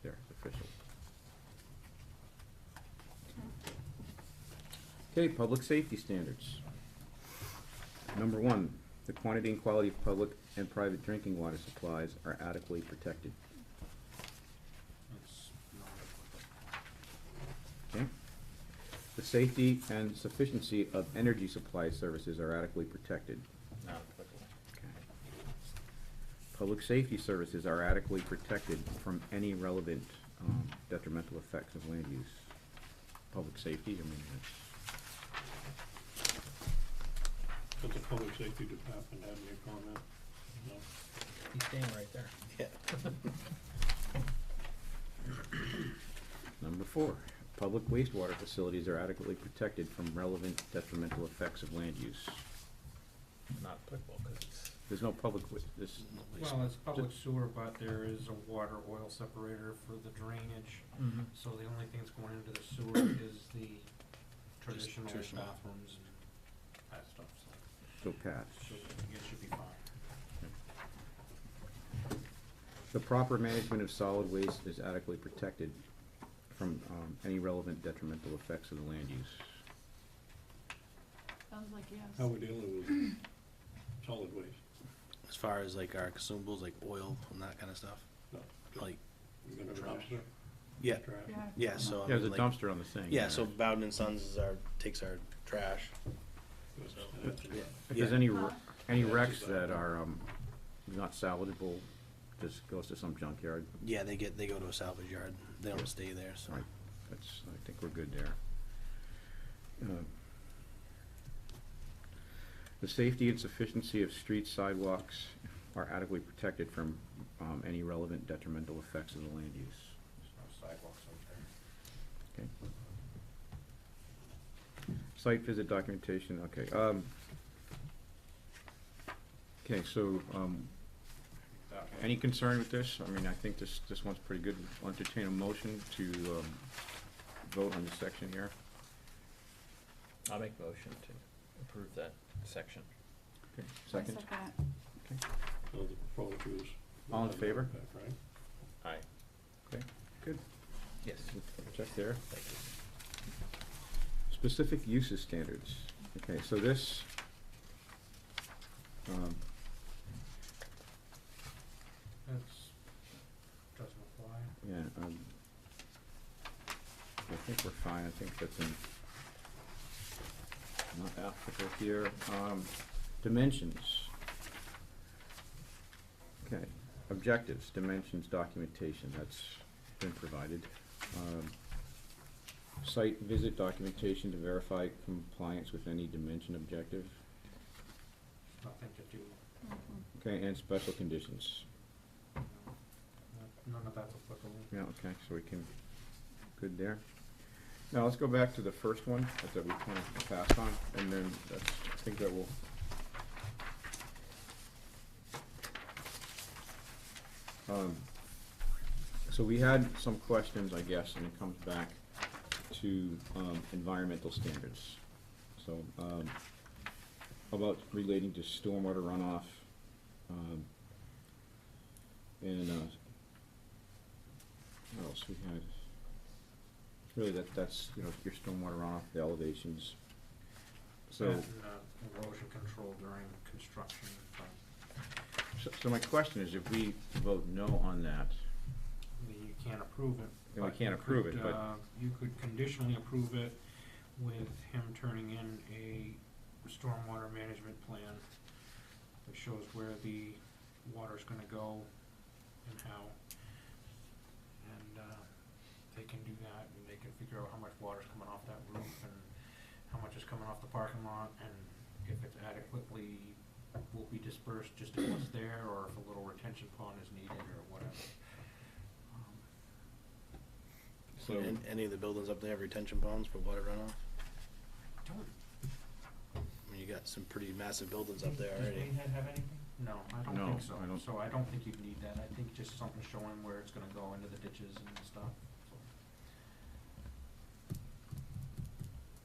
There, it's official. Okay, public safety standards. Number 1, the quantity and quality of public and private drinking water supplies are adequately protected. It's not applicable. Okay? The safety and sufficiency of energy supply services are adequately protected. Not applicable. Okay. Public safety services are adequately protected from any relevant detrimental effects of land use. Public safety, I mean, Does the public safety department have any comment? No? He's staying right there. yeah. Number 4, public wastewater facilities are adequately protected from relevant detrimental effects of land use. Not applicable, because it's, There's no public, this, Well, it's public sewer, but there is a water oil separator for the drainage. So the only thing that's going into the sewer is the traditional traditional. bathrooms and that stuff, so pass. so it should be fine. The proper management of solid waste is adequately protected from any relevant detrimental effects of the land use. Sounds like yes. How we dealing with solid waste? As far as like our consumables, like oil and that kind of stuff, No. like, You gonna Trash. dumpster? yeah, Trash? Yeah. yeah, so I Yeah, there's a mean, like, dumpster on the thing. yeah, so Bowden and Sons is takes our trash, Good. so, That's- yeah. If there's Yeah. any Yeah, wrecks it's that about- are not salvageable, just goes to some junkyard. Yeah, they go to a salvage yard, they don't stay there, so. Right. That's, I think we're good there. The safety and sufficiency of streets, sidewalks are adequately protected from any relevant detrimental effects of the land use. There's no sidewalks out there. Okay. Site visit documentation, okay, okay, so, any concern with this? I mean, I think this one's pretty good. I'll entertain a motion to, vote on this section here. I'll make motion to approve that section. Okay, I second? it. So the proposed use. All in favor? Right? Aye. Good. Yes. Check there. Thank you. Specific uses standards. Okay, so this, That's, doesn't apply. yeah, I think we're fine. I think that's not applicable here. Dimensions. Okay, objectives, dimensions, documentation, that's been provided. Site visit documentation to verify compliance with any dimension objective. Nothing to do, Okay, and special conditions. none of that's applicable. Yeah, okay, so we can, good there. Now, let's go back to the first one that we kind of passed on, and then that's, I think that will. So we had some questions, I guess, and it comes back to, environmental standards. So, about relating to stormwater runoff, and, what else we had? Really, that's, you know, your stormwater runoff, the elevations. So, And, erosion control during construction, but so my question is, if we vote no on that, you can't approve it. then we but can't you approve could, it, but, You could conditionally approve it with him turning in a stormwater management plan that shows where the water's gonna go and how. And, they can do that, and they can figure out how much water's coming off that roof and how much is coming off the parking lot, and if it's adequately, will be dispersed just as what's there, or if a little retention pond is needed, or whatever. so, Any of the buildings up there have retention ponds for water runoff? Don't, I mean, you got some pretty massive buildings up there does already. Greenhead have anything? No, I don't No, think so. I don't. So I don't think you'd need that. I think just something showing where it's gonna go into the ditches and stuff, so.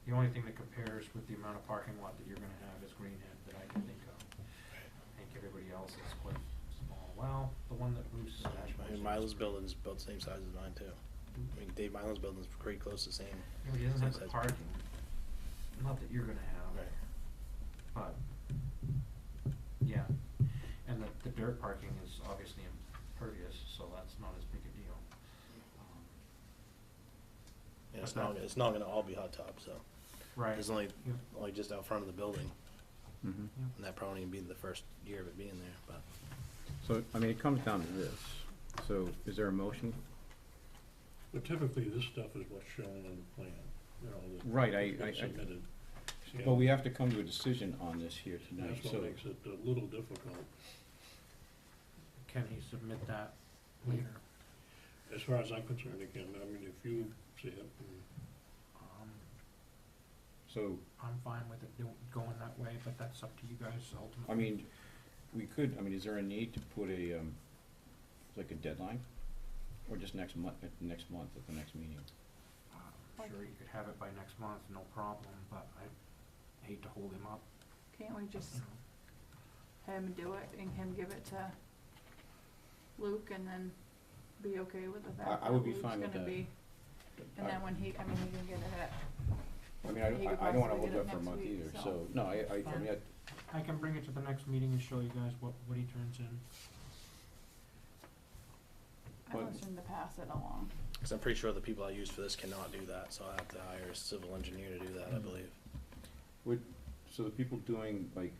The only thing that compares with the amount of parking lot that you're gonna have is Greenhead that I can think of. I think everybody else is quite small. Well, the one that Bruce I mean, Milo's building's about the same size as mine too. I mean, Dave Milo's building's pretty close to the same. Yeah, but he doesn't have the size. parking, not that you're gonna have. Right. But, yeah, and the dirt parking is obviously impervious, so that's not as big a deal. And it's But not, it's not gonna all be hot top, so. Right. There's only, Yeah. only just out front of the building, mhm. and that probably won't be the first year of it being there, but. So, I mean, it comes down to this. So, is there a motion? But typically, this stuff is what's shown on the plan, you know, that. Right, I- gets submitted. Well, we have to come to a decision on this here And tonight, that's so. what makes it a little difficult. Can he submit that later? As far as I'm concerned, again, I mean, if you see it, So, I'm fine with it going that way, but that's up to you guys ultimately. I mean, we could, I mean, is there a need to put a, like a deadline? Or just next month, at the next meeting? Sure, you could have it by next month, no problem, but I hate to hold him up, Can't we just you know. have him do it and him give it to Luke and then be okay with the fact I that would be Luke's fine with gonna that. be, and then when he, I mean, he can get it at, I mean, He could I don't wanna possibly hold get it it for a next month week, either, so. so, no, I mean, I can bring it to the next meeting and show you guys what he turns in. I But- motion to pass it along. Cause I'm pretty sure the people I use for this cannot do that, so I have to hire a civil engineer to do that, I believe. so the people doing, like,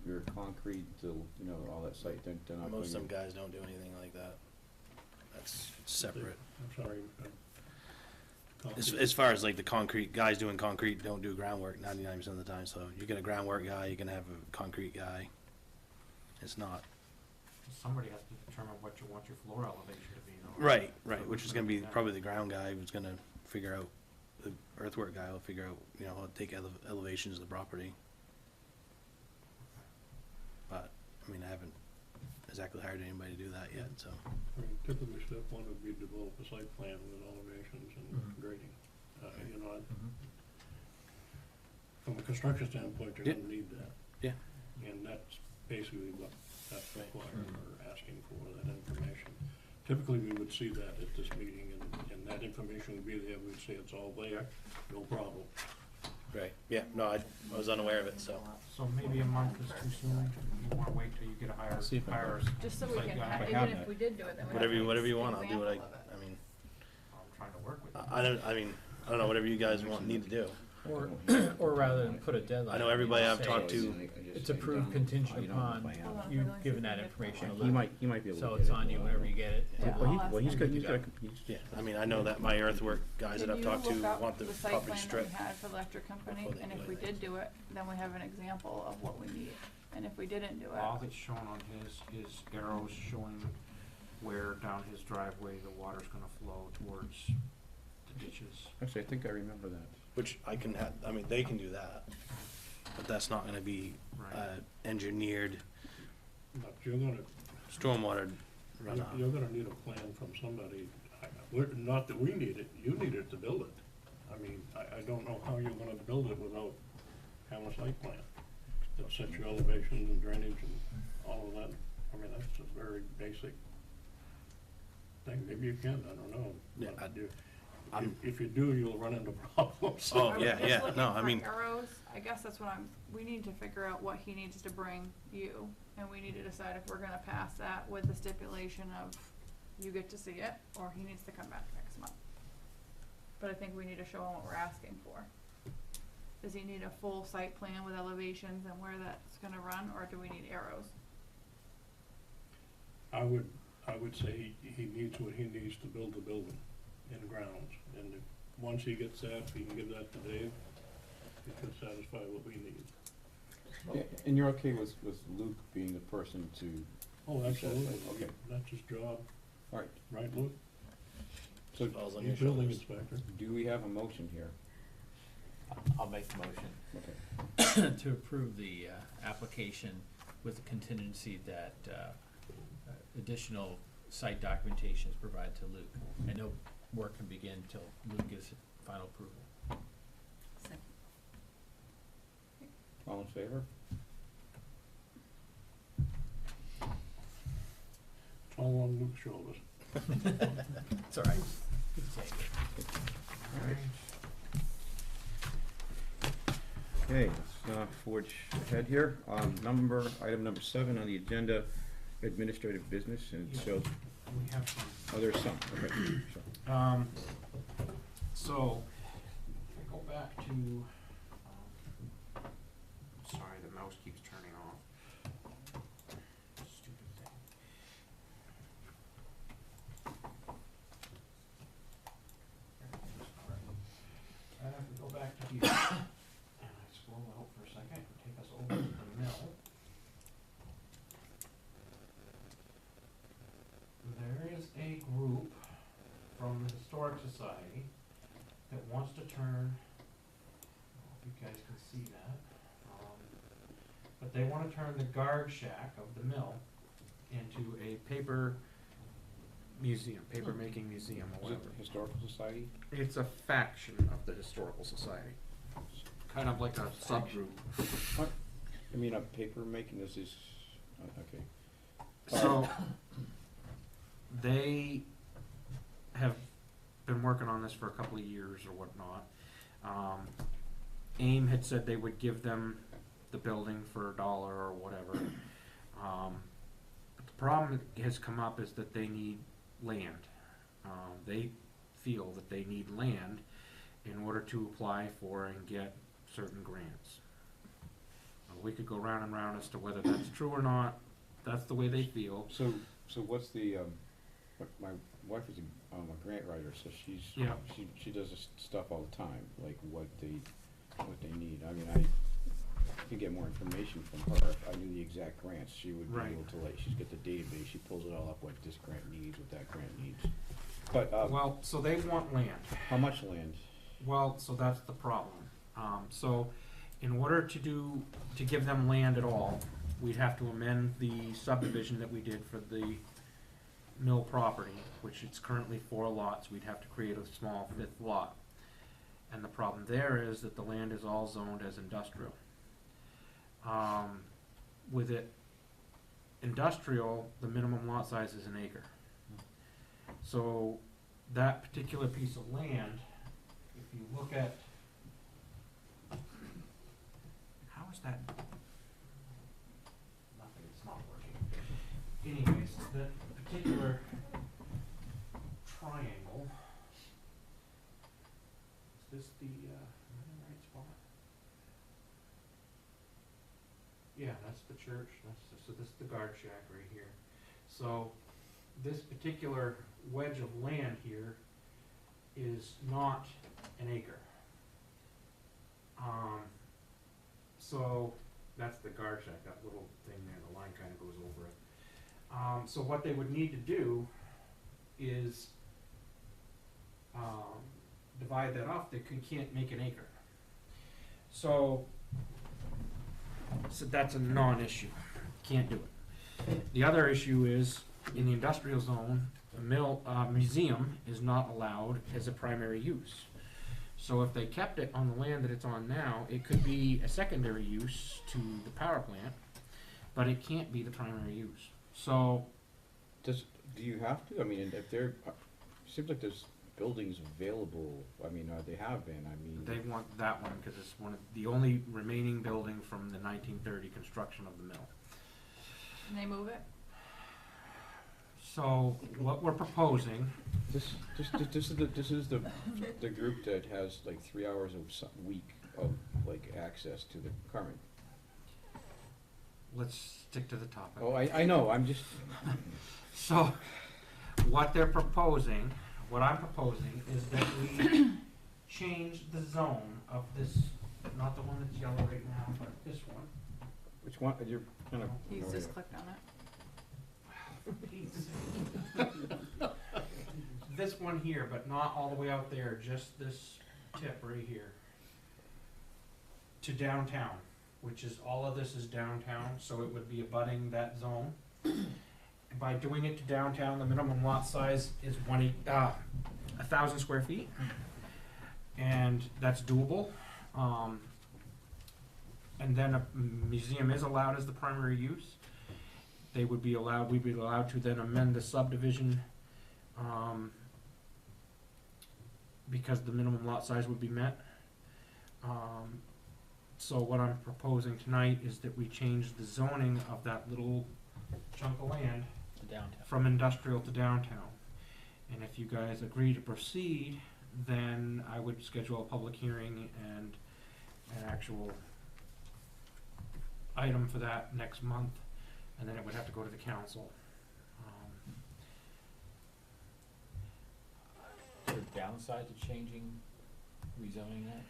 your concrete, you know, all that site, they're not going. Most of them guys don't do anything like that. That's separate. I'm sorry. As far as like the concrete, guys doing concrete don't do groundwork 99% of the time, so you get a groundwork guy, you can have a concrete guy. It's not. Somebody has to determine what you want your floor elevation to be, though. Right, So which who's is gonna be do that? probably the ground guy who's gonna figure out the earthwork guy will figure out, you know, take elevations of the property. But, I mean, I haven't exactly hired anybody to do that yet, so. I mean, typically step one would be develop a site plan with elevations and Mhm. grading. You know, Mhm. from a construction standpoint, you're Yeah. gonna need that. Yeah. And that's basically what that's Right. required Mhm. or asking for, that information. Typically, we would see that at this meeting, and that information would be there, we'd say it's all there, no problem. Right, yeah, no, I was unaware of it, so. So maybe a month is too soon, you wanna wait till you get a higher, See if I higher, Just so we Like, can, yeah, ha- if I even have if that. we did do it, then we have Whatever you an want, I'll do what example of it. I mean, I'm trying to work with you. I don't know, whatever you guys need to do. Or rather than put a deadline. I know everybody I've say talked to, It's approved contingent upon Hold on, you let me see giving if that we can information to get He Luke. might be able to. So get it's it. on you whenever you get it. Yeah, Well, I'll ask he's him. got, yeah, I mean, I know that my earthwork guys that Can I've you talked to look up want the the site property plan that stripped. we had for the electric company, before they and do if we anything. did do it, then we have an example of what we need, and if we didn't do All it, that's shown on his arrows showing where down his driveway the water's gonna flow towards the ditches. Actually, I think I remember that. Which I can have, I mean, they can do that, but that's not gonna be, Right. engineered But you're gonna, stormwater runoff. you're gonna need a plan from somebody, not that we need it, you need it to build it. I mean, I don't know how you're gonna build it without having a site plan that sets your elevations and drainage and all of that. I mean, that's a very basic thing, maybe you can, I don't know. Yeah, But I'm- if you do, you'll run into problems. Oh, I was yeah, just yeah, looking no, I for mean- arrows, I guess that's what we need to figure out what he needs to bring you, and we need to decide if we're gonna pass that with the stipulation of you get to see it, or he needs to come back next month. But I think we need to show him what we're asking for. Does he need a full site plan with elevations and where that's gonna run, or do we need arrows? I would say he needs what he needs to build the building and grounds, and once he gets that, he can give that to Dave, he can satisfy what we need. Yeah, and you're okay with Luke being the person to, Oh, absolutely, Okay. that's his job, all right, right, Luke? so Falls on your He's building shoulders. inspector. do we have a motion here? I'll make the motion Okay. to approve the application with the contingency that additional site documentation is provided to Luke. And no work can begin until Luke gives final approval. All in favor? It's all on Luke's shoulders. It's all right. You can take it. Okay, let's forge ahead here. Item number 7 on the agenda, administrative business, and it shows, We have some. oh, there's some, okay, sure. So, if I go back to, sorry, the mouse keeps turning off. Stupid thing. If we go back to here, and I scroll out for a second, and take us over to the mill. There is a group from the Historic Society that wants to turn, I don't know if you guys can see that, but they wanna turn the guard shack of the mill into a paper museum, paper making museum or Is it whatever. the Historical Society? It's a faction of the Historical Society, kind of like a subgroup. I mean, paper making, this is, okay. So, they have been working on this for a couple of years or whatnot. AIM had said they would give them the building for $1 or whatever. But the problem that has come up is that they need land. They feel that they need land in order to apply for and get certain grants. We could go round and round as to whether that's true or not. That's the way they feel. So what's the, my wife is a grant writer, so Yeah. she does this stuff all the time, like what they need. I mean, I could get more information from her. If I knew the exact grants, she would be Right. able to, like, she's got the database, she pulls it all up, what this grant needs, what that grant needs. But, Well, so they want land. how much land? Well, so that's the problem. So in order to give them land at all, we'd have to amend the subdivision that we did for the mill property, which it's currently 4 lots. We'd have to create a small 5th lot. And the problem there is that the land is all zoned as industrial. With it industrial, the minimum lot size is an acre. So that particular piece of land, if you look at, how is that? Nothing, it's not working. Anyways, that particular triangle, is this the, am I in the right spot? Yeah, that's the church, so this is the guard shack right here. So this particular wedge of land here is not an acre. So that's the guard shack, that little thing there, the line kinda goes over it. So what they would need to do is, divide that off, they can't make an acre. So that's a non-issue, can't do it. The other issue is, in the industrial zone, a museum is not allowed as a primary use. So if they kept it on the land that it's on now, it could be a secondary use to the power plant, but it can't be the primary use. So, Do you have to? I mean, if there, seems like there's buildings available, I mean, they have been, I mean. they want that one, cause it's one of the only remaining building from the 1930 construction of the mill. Can they move it? So, what we're proposing, This is the group that has like 3 hours a week of like access to the Carmen. let's stick to the topic. Oh, I know, I'm just, So, what I'm proposing is that we change the zone of this, not the one that's yellow right now, but this one. which one, you're kind of. He's just clicked on it. This one here, but not all the way out there, just this tip right here. To downtown, which is, all of this is downtown, so it would be abutting that zone. And by doing it to downtown, the minimum lot size is 1,000 square feet. And that's doable. And then a museum is allowed as the primary use. We'd be allowed to then amend the subdivision, because the minimum lot size would be met. So what I'm proposing tonight is that we change the zoning of that little chunk of land To downtown. from industrial to downtown. And if you guys agree to proceed, then I would schedule a public hearing and an actual item for that next month, and then it would have to go to the council. Is there a downside to changing, rezoning that?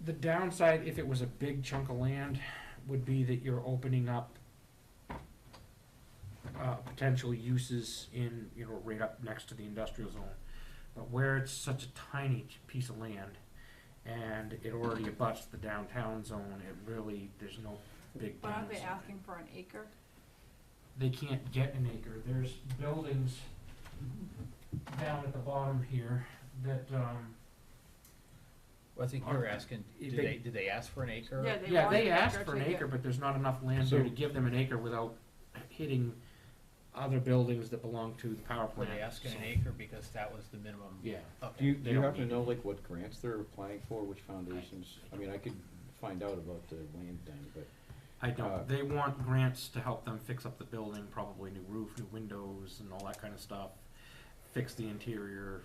The downside, if it was a big chunk of land, would be that you're opening up potential uses in, right up next to the industrial zone. But where it's such a tiny piece of land, and it already abuts the downtown zone, there's no big But aren't they downside. asking for an acre? They can't get an acre. There's buildings down at the bottom here that, Well, I think you're asking, They- did they ask for an acre? Yeah, they yeah, want they an asked acre for an to get- acre, but there's not enough land there to So- give them an acre without hitting other buildings that belong to the power Were plant. they asking an So- acre because that was the minimum? Yeah. Okay. Do you They don't happen to need know it. like what grants they're applying for, which foundations? I mean, I could find out about the land thing, but. I don't. They want grants to help them fix up the building, probably new roof, new windows, and all that kind of stuff. Fix the interior.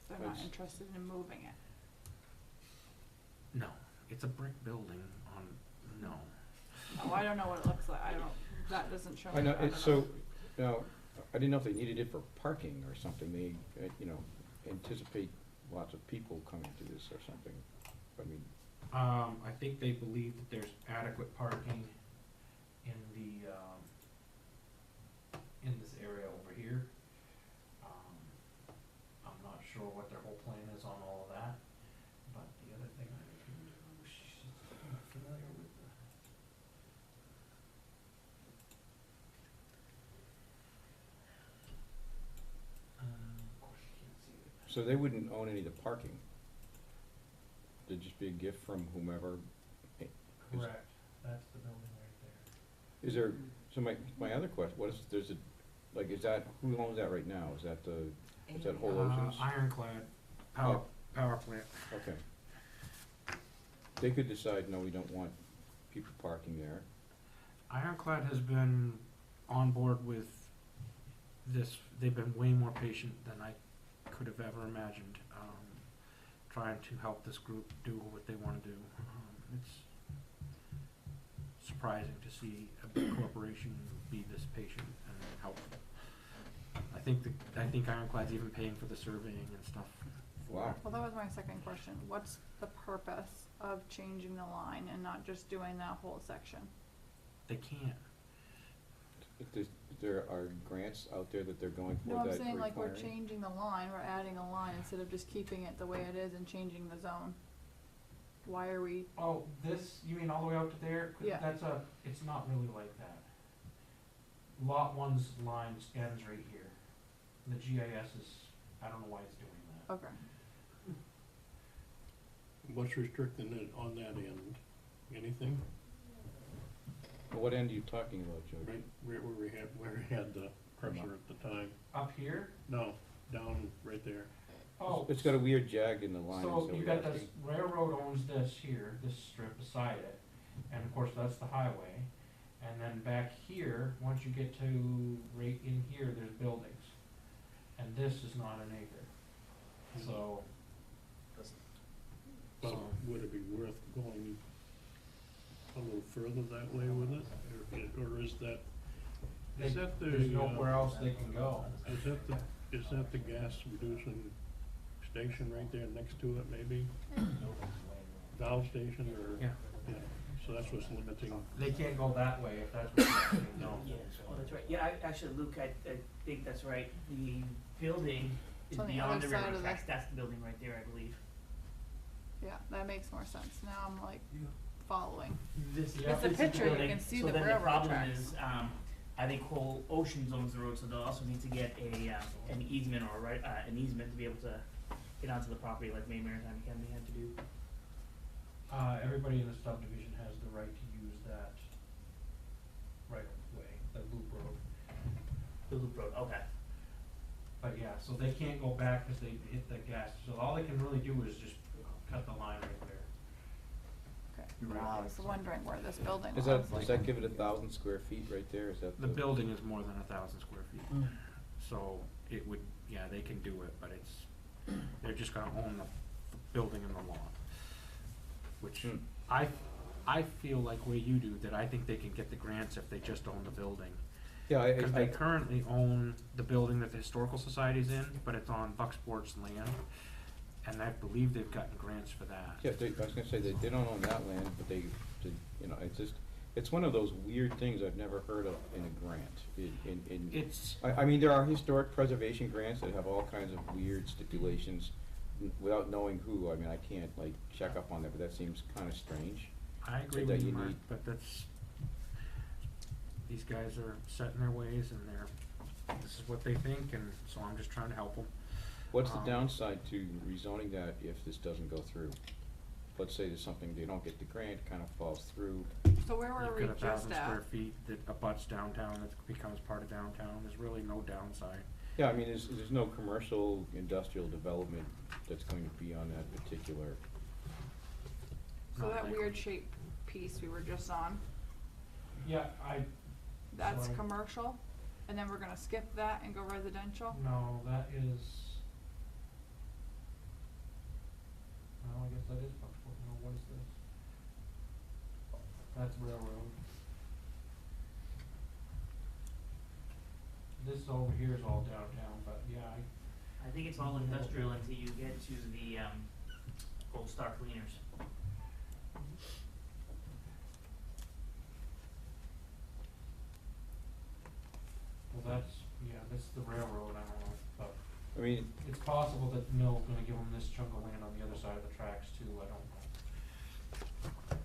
They're not That's- interested in moving it. No, it's a brick building on, no. Oh, I don't know what it looks like. That doesn't show me. I know, don't it's so, now, I didn't know if they needed it for parking or something. They, anticipate lots of people coming to this or something. I mean, I think they believe that there's adequate parking in in this area over here. I'm not sure what their whole plan is on all of that. So they wouldn't own any of the parking? It'd just be a gift from whomever? Correct, that's the building right there. Is there, so my other question, what is, there's a, like, is that, who owns that right now? Is that is that Whole Oceans? Ironclad, power plant. Okay. They could decide, no, we don't want people parking there. Ironclad has been on board with this, they've been way more patient than I could have ever imagined, trying to help this group do what they wanna do. It's surprising to see a big corporation be this patient and helpful. I think Ironclad's even paying for the surveying and stuff. Wow. Well, that was my second question. What's the purpose of changing the line and not just doing that whole section? They can't. If there are grants out there that they're going for No, that I'm saying like we're requiring- changing the line, we're adding a line instead of just keeping it the way it is and changing the zone. Why are we, Oh, this, you mean all the way out to there? 'Cause Yeah. It's not really like that. Lot one's line ends right here. The GIS is, I don't know why it's doing that. okay. What's restricting it on that end? Anything? What end are you talking about, Joe? Right where we had the cursor at the time? Up here? No, down right there. Oh. It's got a weird jag in the line. So so you we're got this, asking- railroad owns this here, this strip beside it, and of course that's the highway. And then back here, once you get to right in here, there's buildings. And this is not an acre. So, But would it be worth going a little further that way with it? Or is that, is that the, there's nowhere else they can go. is that the gas reducing station right there next to it maybe? Down station or? Yeah. Yeah, so that's what's limiting. They can't go that way if that's what you're saying, no. Yes, oh, that's right. Yeah, actually, Luke, I think that's right. The building is It's on the beyond other the side railroad of tracks. That's the building right there, I believe. Yeah, that makes more sense. Now I'm like following. This Yeah. It's a this is picture, you building. can see So the then railroad problem tracks. is, I think Whole Oceans owns the road, so they'll also need to get an easement or an easement to be able to get onto the property like Maine Maritime Academy had to do. Everybody in the subdivision has the right to use that right of way, the loop road. The loop road, okay. But yeah, so they can't go back because they hit the gas, so all they can really do is just cut the line right there. Okay. Well, I was wondering where this building was. Is that, like- does that give it 1,000 square feet right there? Is that The building is more than 1,000 square feet, so it would, yeah, they can do it, but they're just gonna own the building and the lot. Which Hmm. I feel like way you do, that I think they can get the grants if they just own the building. Yeah, Cause they currently own the building that the Historical Society's in, but it's on Bucksport's land, and I believe they've gotten grants for that. yeah, I was gonna say, they don't own that land, but they, you know, it's one of those weird things I've never heard of in a grant. It's, I mean, there are historic preservation grants that have all kinds of weird stipulations, without knowing who, I mean, I can't like check up on that, but that seems kinda strange. I agree that with you, you Mark, need- but these guys are set in their ways and this is what they think, and so I'm just trying to help them. What's the Um, downside to rezoning that if this doesn't go through? Let's say there's something, they don't get the grant, kinda falls through. So where were we You've got just 1,000 square at? feet that abuts downtown, that becomes part of downtown, there's really no downside. Yeah, I mean, there's no commercial, industrial development that's going to be on that particular, So Not that likely. weird shaped piece we were just on, Yeah, that's Sorry. commercial? And then we're gonna skip that and go residential? no, that is, well, I guess that is Bucksport, no, what is this? That's railroad. This over here is all downtown, but yeah, I think it's all industrial until you get to the Gold Star Cleaners. well, this is the railroad, I don't know, but I mean, it's possible that the mill's gonna give them this chunk of land on the other side of the tracks too, I don't know.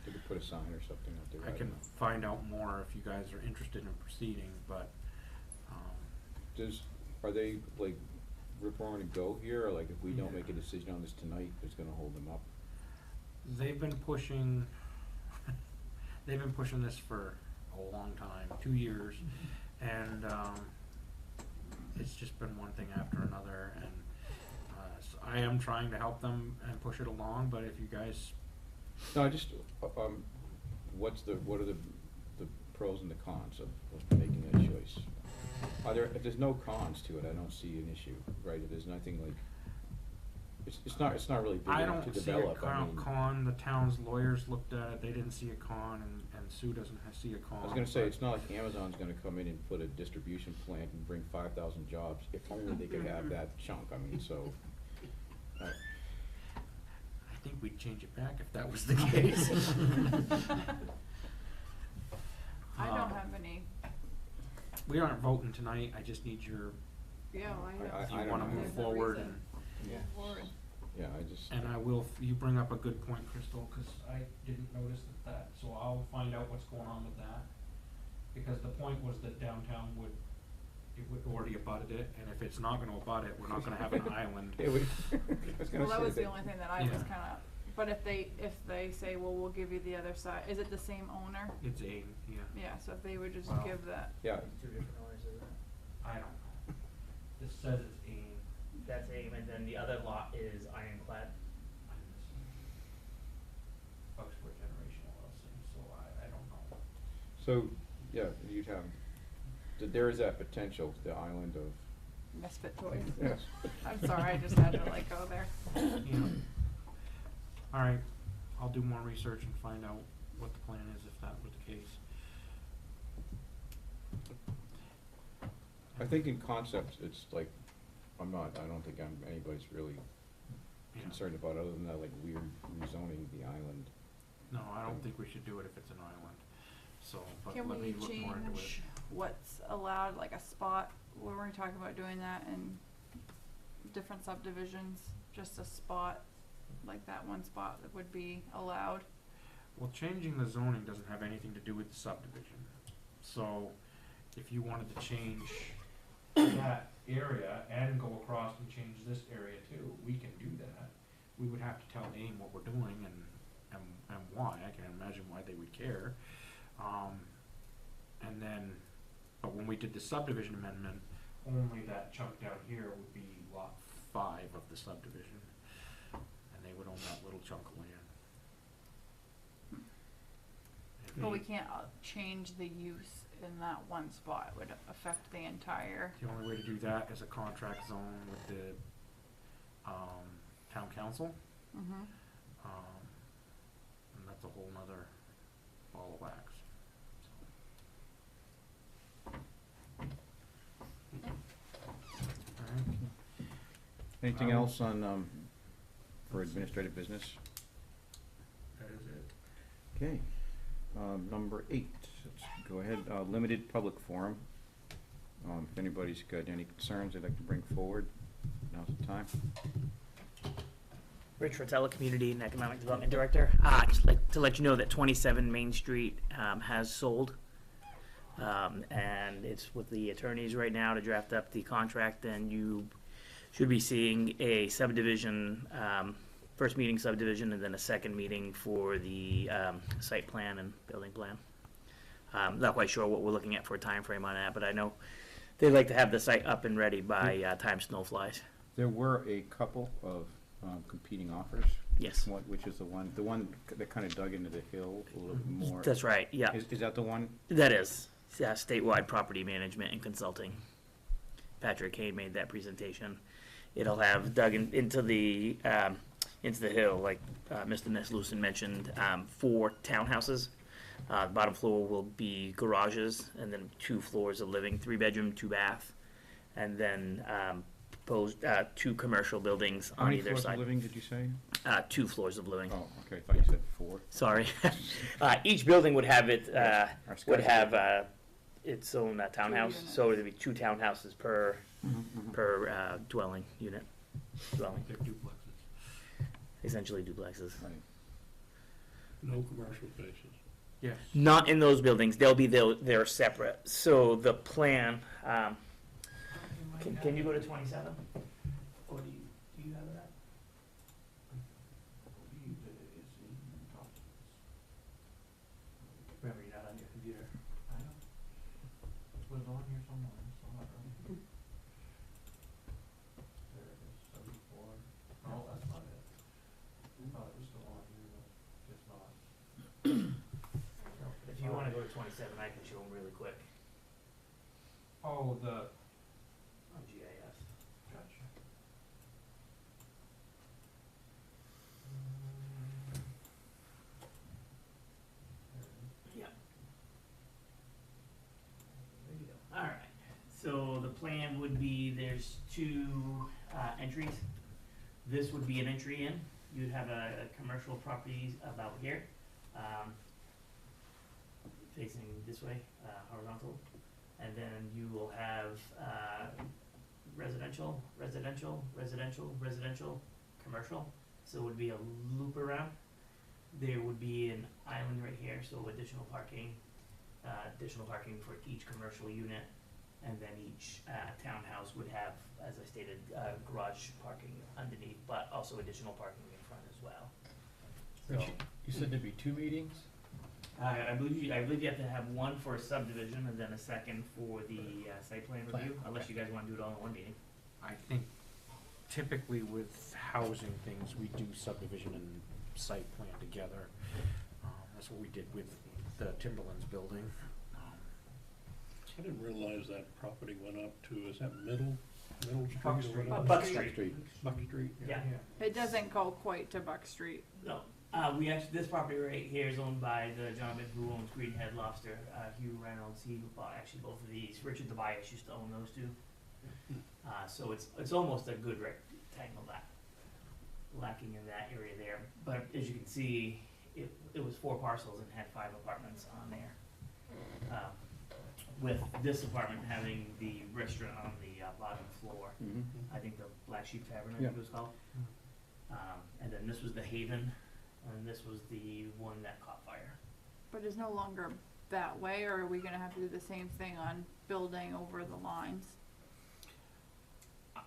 they could put a sign or something out there. I can find out more if you guys are interested in proceeding, but, Are they like Rip Roaring to go here, or like if we don't Yeah. make a decision on this tonight, it's gonna hold them up? They've been pushing, they've been pushing this for a long time, 2 years, and, it's just been one thing after another, and, so I am trying to help them and push it along, but if you guys, No, I just, what are the pros and the cons of making that choice? If there's no cons to it, I don't see an issue, right? If there's nothing like, it's not really big I enough to don't see a develop, I mean. con, the town's lawyers looked at it, they didn't see a con, and Sue doesn't see a con. I was gonna say, but- it's not like Amazon's gonna come in and put a distribution plant and bring 5,000 jobs, if only they could have that chunk, I mean, so. I think we'd change it back if that was the case. I don't Um, have any, We aren't voting tonight, I just need your, yeah, well, I don't. I if you don't wanna know. move There's no forward, reason. and, Yeah. Forward. Yeah, I just, and I will, you bring up a good point, Crystal, cause I didn't notice that, so I'll find out what's going on with that. Because the point was that downtown it would already abutted it, and if it's not gonna abut it, we're not gonna have an island. it would, I was gonna Well, that say was the only thing that I was Yeah. kinda, but if they say, well, we'll give you the other side, is it the same owner? It's AIM, yeah, Yeah, so if they would just Wow. give that, Yeah, Two different owners of that. I don't know. This says it's AIM. That's AIM, and then the other lot is Ironclad. Bucksport Generation LLC, so I don't know. so, yeah, you'd have, there is that potential, the island of. misfit toys. Yes. I'm sorry, I just had to like go there. Yeah. Alright, I'll do more research and find out what the plan is if that was the case. I think in concept, it's like, I don't think anybody's really Yeah. concerned about, other than that, like, weird rezoning the island. No, I don't think we should do it if it's an island, so, but Can let we me look more into it. change what's allowed, like a spot, were we talking about doing that in different subdivisions, just a spot, like that one spot that would be allowed? Well, changing the zoning doesn't have anything to do with the subdivision, so if you wanted to change that area and go across and change this area too, we can do that. We would have to tell AIM what we're doing and why, I can imagine why they would care. And then, but when we did the subdivision amendment, only that chunk down here would be lot 5 of the subdivision, and they would own that little chunk of land. If But we they- can't change the use in that one spot, it would affect the entire, The only way to do that is a contract zone with the, town council, mhm. and that's a whole nother ball of wax. Alright, Anything else on, for administrative business? that is it. Okay, number 8, let's go ahead, limited public forum. If anybody's got any concerns they'd like to bring forward, now's the time. Rich Rotella, Community and Economic Development Director. Just like to let you know that 27 Main Street has sold. And it's with the attorneys right now to draft up the contract, and you should be seeing a subdivision, first meeting subdivision, and then a second meeting for the site plan and building plan. Not quite sure what we're looking at for a time frame on that, but I know they'd like to have the site up and ready by time snow flies. There were a couple of competing offers. Yes. Which is the one that kind of dug into the hill a little bit more? That's right, yeah. Is that the one? That is, yeah, statewide property management and consulting. Patrick Kane made that presentation. It'll have dug into the hill, like Mr. Neslucin mentioned, 4 townhouses. The bottom floor will be garages, and then 2 floors of living, 3-bedroom, 2-bath, and then proposed 2 commercial buildings How on many either floors of side. living did you say? 2 floors of living. Oh, okay, I thought you said 4. Sorry. Each building would have it, Our would Sky's- have its own townhouse, units. so there'd be 2 townhouses per Mhm. dwelling unit, dwelling, They're duplexes. essentially duplexes. Right. No commercial spaces. Yes. Not in those buildings, they're separate. So the plan, can you go to 27? 27, I can show them really quick Oh, the, on GIS. gotcha. Yeah. There you go. All right. So the plan would be there's two entries. This would be an entry in. You'd have a commercial property about here, facing this way, horizontal, and then you will have residential, residential, residential, residential, commercial. So it would be a loop around. There would be an island right here, so additional parking for each commercial unit, and then each townhouse would have, as I stated, garage parking underneath, but also additional parking in front as well. Rich, So, you said there'd be 2 meetings? I believe you have to have one for a subdivision and then a second for the site plan review, unless you guys wanna do it all in one meeting. I think typically with housing things, we do subdivision and site plan together. That's what we did with the Timberlands building. I didn't realize that property went up to, is that Middle Street Buck or Street. whatever? Buck Street. Buck Street, Yeah. It doesn't go quite to Buck Street. No, we actually, this property right here is owned by the gentleman who owns Greenhead Lobster, Hugh Reynolds. He bought actually both of these. Richard Tobias used to own those two. So it's almost a good rectangle that, lacking in that area there. But as you can see, it was 4 parcels and had 5 apartments on there. With this apartment having the restaurant on the bottom floor. Mhm. I think the Black Sheep Tavern, I think it was called. And then this was the Haven, and this was the one that caught fire. But it's no longer that way, or are we gonna have to do the same thing on building over the lines?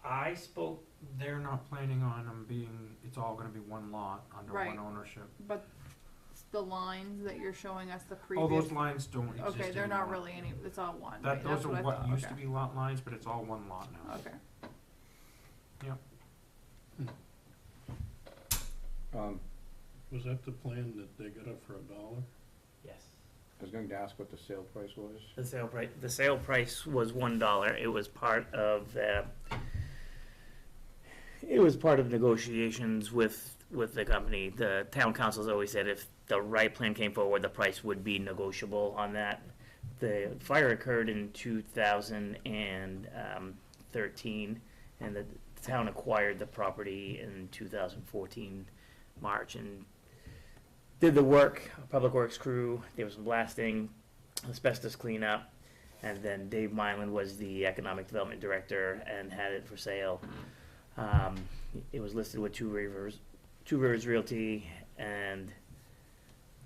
I spoke, They're not planning on them being, it's all gonna be one lot under Right. one ownership. But the lines that you're showing us, the Oh, previous. those lines don't exist Okay, they're not anymore. really any, it's all one, That, right? those That's are what I what thought, used to okay. be lot lines, but it's all one lot now. Okay. Was that the plan that they got up for $1? yes, I was going to ask what the sale price was. the sale price was $1. It was part of, negotiations with the company. The town council's always said if the right plan came forward, the price would be negotiable on that. The fire occurred in 2013, and the town acquired the property in 2014, March, and did the work, public works crew, there was some blasting, asbestos cleanup, and then Dave Mylan was the economic development director and had it for sale. It was listed with Two Rivers Realty, and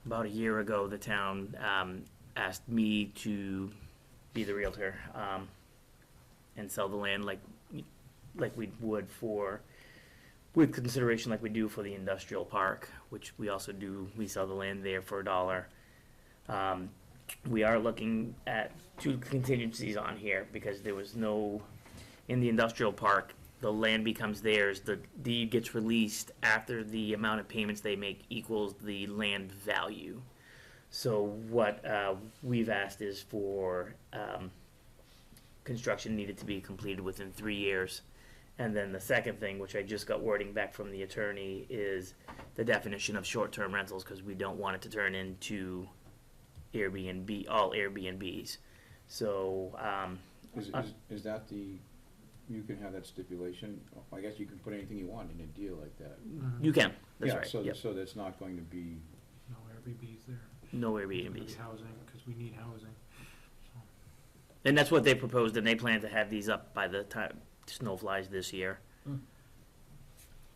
about a year ago, the town asked me to be the realtor and sell the land like we would with consideration like we do for the industrial park, which we also do. We sell the land there for $1. We are looking at 2 contingencies on here because there was no, in the industrial park, the land becomes theirs. The deed gets released after the amount of payments they make equals the land value. So what we've asked is for construction needed to be completed within 3 years. And then the second thing, which I just got wording back from the attorney, is the definition of short-term rentals, because we don't want it to turn into all Airbnbs. So, Is that you can have that stipulation? I guess you can put anything you want in a deal like that. you can, that's Yeah, right, so, yep. so that's not going to be, No Airbnbs there. No It's gonna be Airbnbs. housing, cause we need housing. So, And that's what they proposed, and they plan to have these up by the time snow flies this year.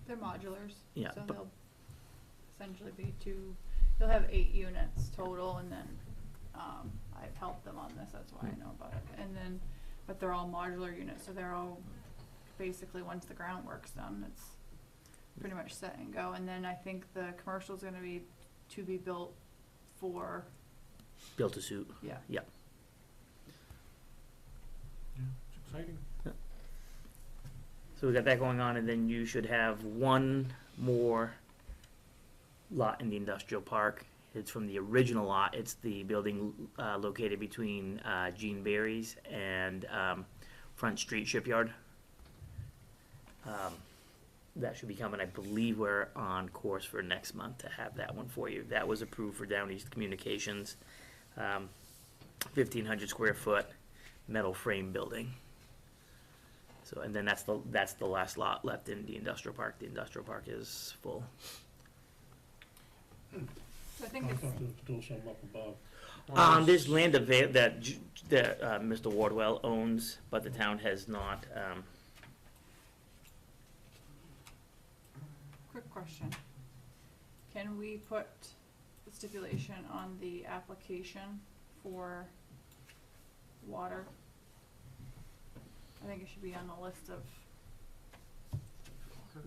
They're modulars. Yeah, So but- they'll essentially be you'll have 8 units total, and then, I've helped them on this, that's why I know about it. And then, but they're all modular units, so they're all, basically, once the groundwork's done, it's pretty much set and go. And then I think the commercial's gonna be to be built for, Built to suit. yeah. yeah, it's exciting. So we got that going on, and then you should have one more lot in the industrial park, It's from the original lot. It's the building located between Gene Berry's and Front Street Shipyard. That should be coming. I believe we're on course for next month to have that one for you. That was approved for Down East Communications. 1,500 square foot metal frame building. So, and then that's the last lot left in the industrial park. The industrial park is full. So I I think it's, thought there was still some up above. There's land that Mr. Wardwell owns, but the town has not, quick question. Can we put the stipulation on the application for water? I think it should be on the list of,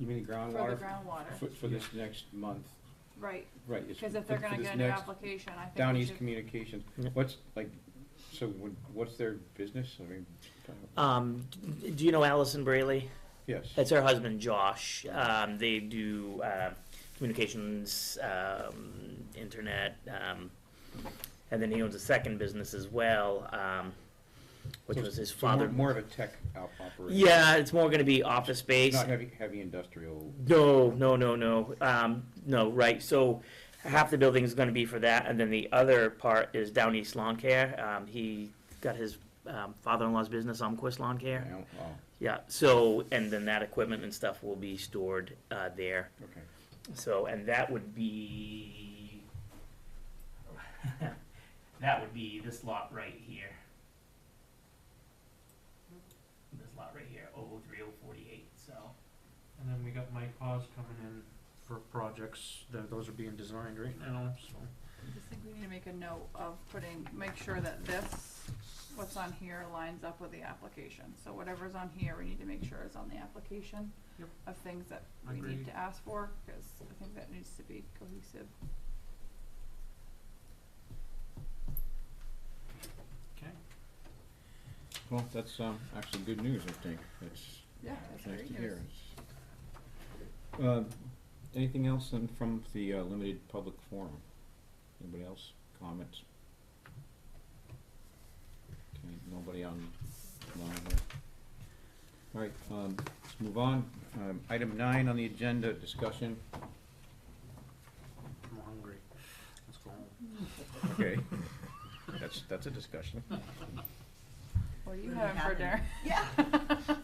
You mean for the groundwater? groundwater, For this next month, right, right. it's cause if for- they're for gonna this get a new next application, I think Down we East should. Communications, Yeah. what's, like, so what's their business? I mean, do you know Allison Braley? yes. It's her husband Josh. They do communications, internet, and then he owns a second business as well, which So was his so father. More of a tech operation. Yeah, it's more going to be office space. Not heavy industrial. No. No, right. So half the building is going to be for that, and then the other part is Down East Lawn Care. He got his father-in-law's business, Omquist Lawn Care. Oh, Yeah. So, and then that equipment and stuff will be stored there. okay. So, and that would be that would be this lot right here. This lot right here, 03048. So. And then we got Mike Hawes coming in for projects, those are being designed right now, so. I just think we need to make a note of make sure that this, what's on here lines up with the application. So whatever's on here, we need to make sure is on the application Yep. of things that we Agreed. need to ask for, cause I think that needs to be cohesive. Okay. Well, that's actually good news, I think. It's Yeah, that's nice great to news. hear. Anything else from the limited public forum? Anybody else? Comments? Okay, nobody on line here. All right, let's move on. Item 9 on the agenda, discussion. I'm hungry. Let's go home. Okay. That's a discussion. What are you What having for dinner? happened?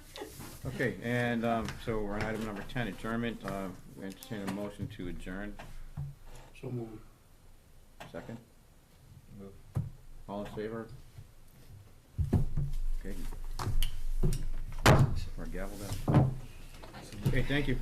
Okay, and so we're on item number 10, adjournment. We entertain a motion to adjourn. So moved. Second? Move. All in favor? Okay. Or gavel down. Okay, thank you.